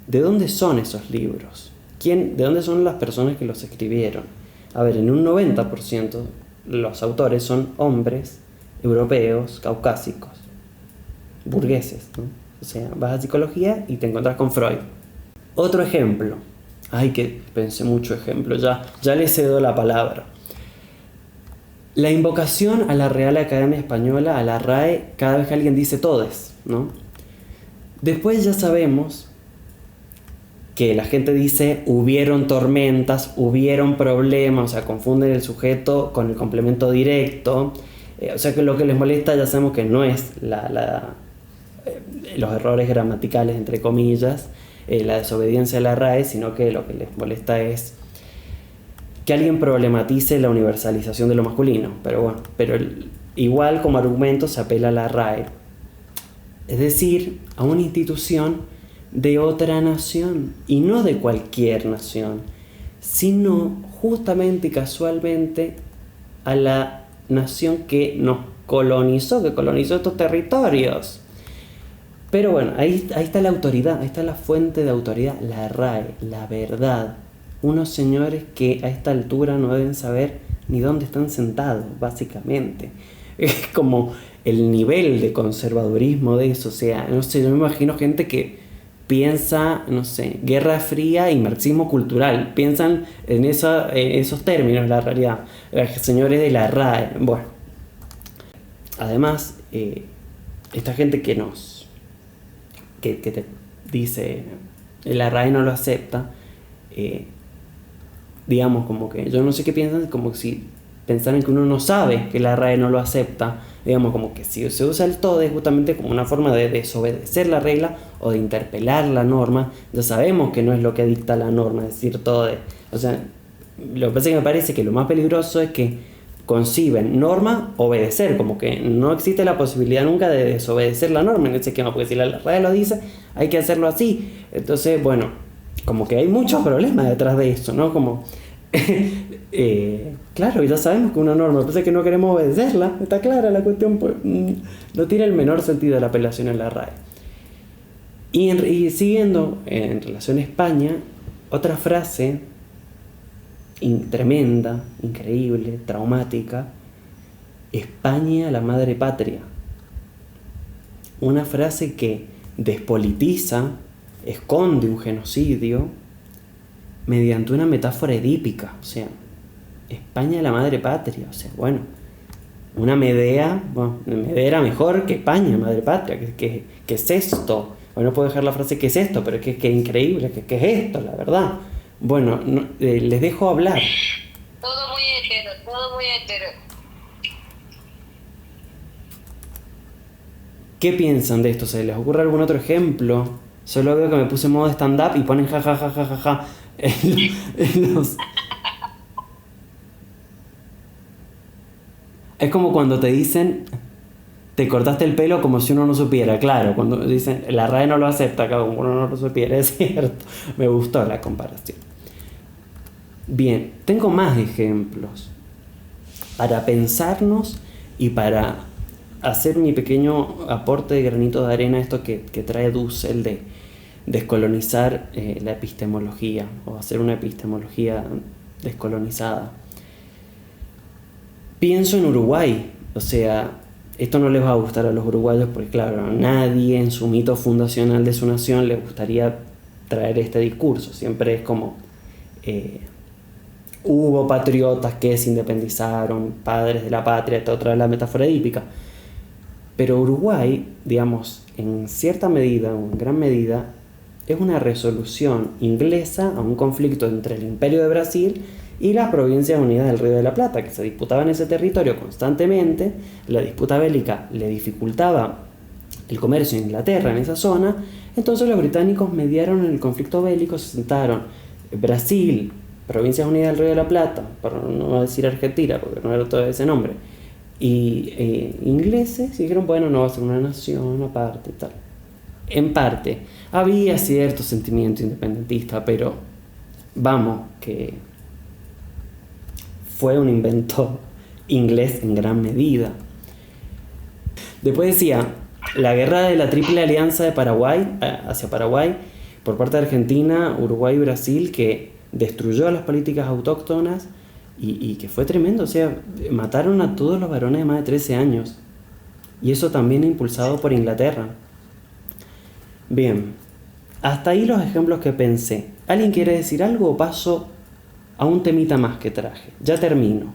¿De dónde son esos libros? ¿De dónde son las personas que los escribieron? A ver, en un 90% los autores son hombres europeos, caucásicos, burgueses, ¿no? O sea, vas a psicología y te encontrás con Freud. Otro ejemplo. Ay, que pensé mucho ejemplo, ya le cedo la palabra. La invocación a la Real Academia Española, a la RAE, cada vez que alguien dice todes, ¿no? Después ya sabemos que la gente dice hubieron tormentas, hubieron problemas, o sea, confunden el sujeto con el complemento directo. O sea que lo que les molesta ya sabemos que no es los errores gramaticales, entre comillas, la desobediencia a la RAE, sino que lo que les molesta es que alguien problematice la universalización de lo masculino. Pero igual como argumento se apela a la RAE, es decir, a una institución de otra nación, y no de cualquier nación, sino justamente y casualmente a la nación que nos colonizó, que colonizó estos territorios. Pero bueno, ahí está la autoridad, ahí está la fuente de autoridad, la RAE, la verdad. Unos señores que a esta altura no deben saber ni dónde están sentados, básicamente. Es como el nivel de conservadurismo de eso, o sea, no sé, yo me imagino gente que piensa, no sé, Guerra Fría y marxismo cultural, piensan en esos términos, la realidad, los señores de la RAE. Bueno, además, esta gente que te dice la RAE no lo acepta, digamos, como que yo no sé qué piensan, como si pensaran que uno no sabe que la RAE no lo acepta, digamos, como que si se usa el TODE justamente como una forma de desobedecer la regla o de interpelar la norma. Ya sabemos que no es lo que dicta la norma, decir TODE. O sea, lo que pasa es que me parece que lo más peligroso es que conciben norma, obedecer, como que no existe la posibilidad nunca de desobedecer la norma en ese esquema, porque si la RAE lo dice, hay que hacerlo así. Entonces, bueno, como que hay muchos problemas detrás de eso, ¿no? Como, claro, ya sabemos que una norma, pasa que no queremos obedecerla, está clara la cuestión, pues, no tiene el menor sentido la apelación a la RAE. Y siguiendo en relación a España, otra frase tremenda, increíble, traumática, España la madre patria. Una frase que despolitiza, esconde un genocidio mediante una metáfora edípica. O sea, España la madre patria. O sea, bueno, una Medea, bueno, Medea era mejor que España, madre patria. ¿Qué es esto? Bueno, no puedo dejar la frase ¿qué es esto? Pero que increíble, ¿qué es esto? La verdad. Bueno, les dejo hablar. Todo muy hetero, todo muy hetero. ¿Qué piensan de esto? ¿Se les ocurre algún otro ejemplo? Solo veo que me puse en modo stand-up y ponen ja en los... Es como cuando te dicen, te cortaste el pelo como si uno no supiera. Claro, cuando dicen, la RAE no lo acepta, como uno no lo supiera, es cierto. Me gustó la comparación. Bien, tengo más ejemplos para pensarnos y para hacer mi pequeño aporte de granito de arena a esto que trae Dussel de descolonizar la epistemología o hacer una epistemología descolonizada. Pienso en Uruguay, o sea, esto no les va a gustar a los uruguayos porque claro, a nadie en su mito fundacional de su nación le gustaría traer este discurso, siempre es como hubo patriotas que se independizaron, padres de la patria, otra vez la metáfora edípica. Pero Uruguay, digamos, en cierta medida, o en gran medida, es una resolución inglesa a un conflicto entre el Imperio de Brasil y las Provincias Unidas del Río de la Plata, que se disputaban ese territorio constantemente. La disputa bélica le dificultaba el comercio en Inglaterra en esa zona, entonces los británicos mediaron en el conflicto bélico, se sentaron Brasil, Provincias Unidas del Río de la Plata, para no decir Argentina, porque no era todo ese nombre, y ingleses dijeron, bueno, no va a ser una nación aparte y tal. En parte, había cierto sentimiento independentista, pero vamos, que fue un invento inglés en gran medida. Después decía, la guerra de la Triple Alianza de Paraguay, hacia Paraguay, por parte de Argentina, Uruguay y Brasil, que destruyó las políticas autóctonas y que fue tremendo, o sea, mataron a todos los varones de más de 13 años. Y eso también impulsado por Inglaterra. Bien, hasta ahí los ejemplos que pensé. ¿Alguien quiere decir algo o paso a un temita más que traje? Ya termino.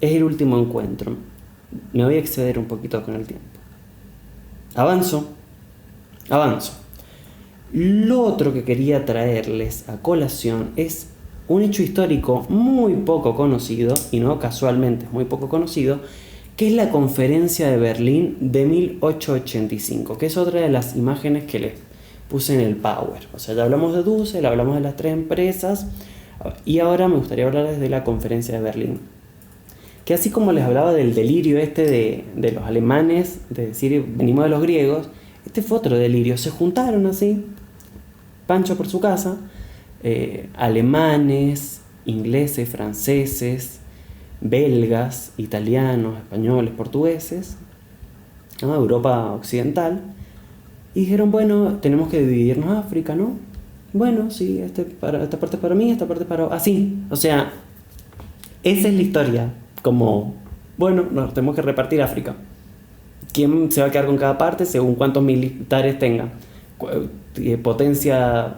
Es el último encuentro. Me voy a exceder un poquito con el tiempo. Avanzo. Lo otro que quería traerles a colación es un hecho histórico muy poco conocido, y no casualmente es muy poco conocido, que es la Conferencia de Berlín de 1885, que es otra de las imágenes que les puse en el Power. O sea, ya hablamos de Dussel, hablamos de las tres empresas, y ahora me gustaría hablarles de la Conferencia de Berlín. Que así como les hablaba del delirio de los alemanes, de decir venimos de los griegos, este fue otro delirio. Se juntaron así, Pancho por su casa, alemanes, ingleses, franceses, belgas, italianos, españoles, portugueses, ¿no? Europa occidental, y dijeron, bueno, tenemos que dividirnos África, ¿no? Bueno, sí, esta parte para mí, esta parte para... Así, o sea, esa es la historia, como, bueno, nos tenemos que repartir África. ¿Quién se va a quedar con cada parte según cuántos militares tenga? Potencia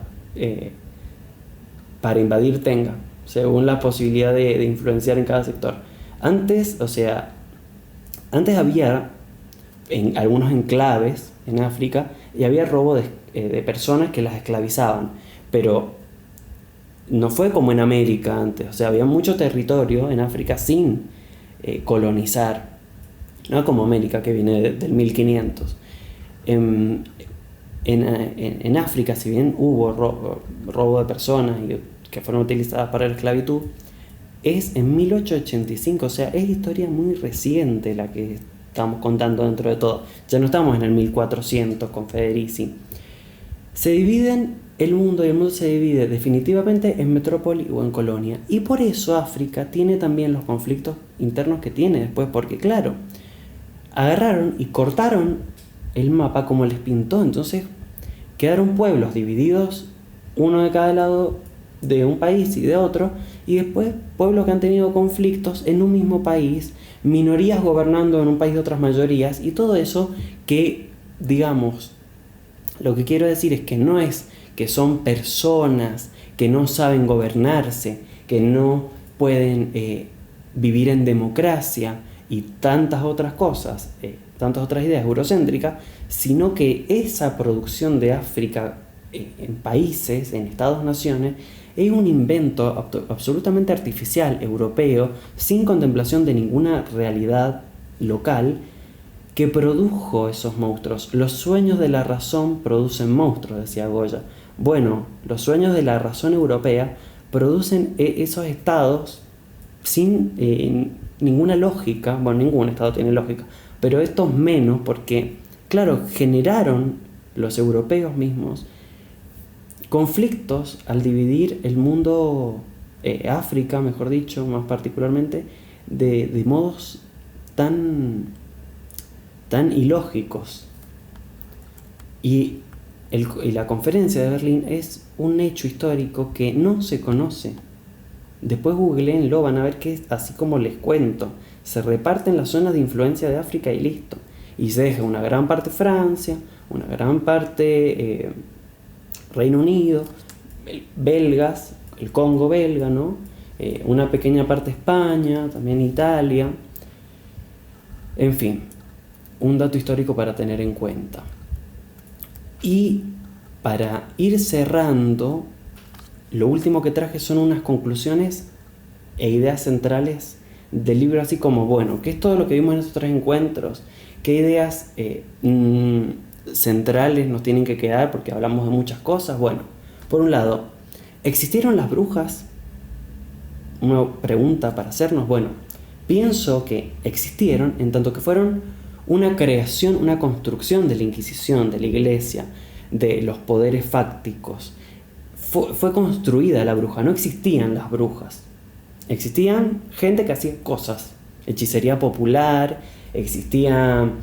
para invadir tenga, según la posibilidad de influenciar en cada sector. Antes había en algunos enclaves en África y había robo de personas que las esclavizaban, pero no fue como en América antes. O sea, había mucho territorio en África sin colonizar, no como América, que viene del 1500. En África, si bien hubo robo de personas que fueron utilizadas para la esclavitud, es en 1885, o sea, es historia muy reciente la que estamos contando dentro de todo. Ya no estamos en el 1400 con Federici. Se dividen el mundo, y el mundo se divide definitivamente en metrópoli o en colonia. Y por eso África tiene también los conflictos internos que tiene después, porque claro, agarraron y cortaron el mapa como les pintó. Entonces quedaron pueblos divididos, uno de cada lado de un país y de otro, y después pueblos que han tenido conflictos en un mismo país, minorías gobernando en un país de otras mayorías, y todo eso que, digamos, lo que quiero decir es que no es que son personas que no saben gobernarse, que no pueden vivir en democracia y tantas otras cosas, tantas otras ideas eurocéntricas, sino que esa producción de África en países, en estados-naciones, es un invento absolutamente artificial, europeo, sin contemplación de ninguna realidad local, que produjo esos monstruos. Los sueños de la razón producen monstruos, decía Goya. Bueno, los sueños de la razón europea producen esos estados sin ninguna lógica. Bueno, ningún estado tiene lógica, pero estos menos, porque, claro, generaron los europeos mismos conflictos al dividir el mundo, África, mejor dicho, más particularmente, de modos tan ilógicos. Y la conferencia de Berlín es un hecho histórico que no se conoce. Después googleenlo, van a ver que es así como les cuento. Se reparten las zonas de influencia de África y listo. Y se deja una gran parte Francia, una gran parte Reino Unido, belgas, el Congo belga, ¿no? Una pequeña parte España, también Italia. En fin, un dato histórico para tener en cuenta. Y para ir cerrando, lo último que traje son unas conclusiones e ideas centrales del libro, así como, bueno, ¿qué es todo lo que vimos en estos 3 encuentros? ¿Qué ideas centrales nos tienen que quedar? Porque hablamos de muchas cosas. Bueno, por un lado, ¿existieron las brujas? Una pregunta para hacernos. Bueno, pienso que existieron en tanto que fueron una creación, una construcción de la Inquisición, de la Iglesia, de los poderes fácticos. Fue construida la bruja, no existían las brujas. Existían gente que hacía cosas, hechicería popular, existían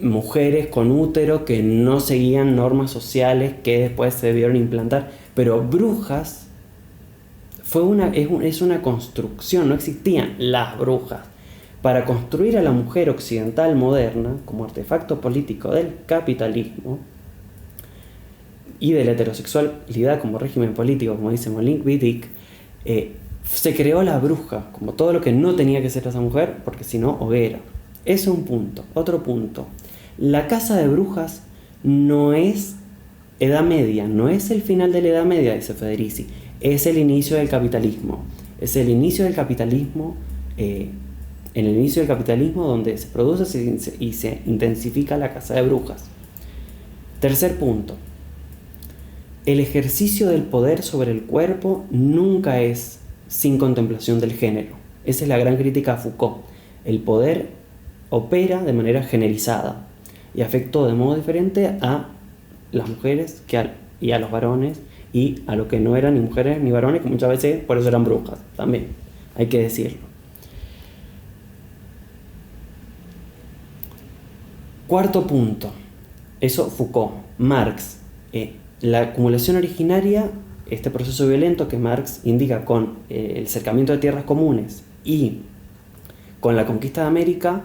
mujeres con útero que no seguían normas sociales que después se debieron implantar, pero brujas es una construcción, no existían las brujas. Para construir a la mujer occidental moderna como artefacto político del capitalismo y de la heterosexualidad como régimen político, como dice Molinck-Wittig, se creó la bruja como todo lo que no tenía que ser esa mujer, porque si no, hoguera. Ese es un punto. Otro punto. La casa de brujas no es Edad Media, no es el final de la Edad Media, dice Federici, es el inicio del capitalismo. Es el inicio del capitalismo, en el inicio del capitalismo donde se produce y se intensifica la caza de brujas. Tercer punto. El ejercicio del poder sobre el cuerpo nunca es sin contemplación del género. Esa es la gran crítica a Foucault. El poder opera de manera generalizada y afectó de modo diferente a las mujeres y a los varones y a lo que no eran ni mujeres ni varones, que muchas veces por eso eran brujas también, hay que decirlo. Cuarto punto, eso Foucault. Marx, la acumulación originaria, este proceso violento que Marx indica con el cercamiento de tierras comunes y con la conquista de América,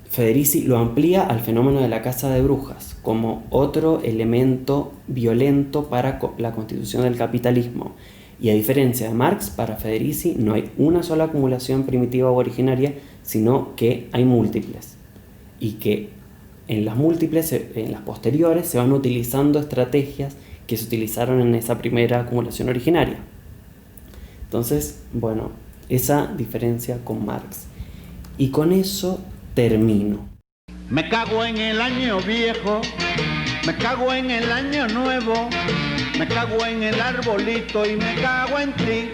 Federici lo amplía al fenómeno de la caza de brujas como otro elemento violento para la constitución del capitalismo. Y a diferencia de Marx, para Federici no hay una sola acumulación primitiva o originaria, sino que hay múltiples. Y que en las múltiples, en las posteriores, se van utilizando estrategias que se utilizaron en esa primera acumulación originaria. Entonces, bueno, esa diferencia con Marx. Y con eso termino. Me cago en el año viejo, me cago en el año nuevo, me cago en el arbolito y me cago en ti.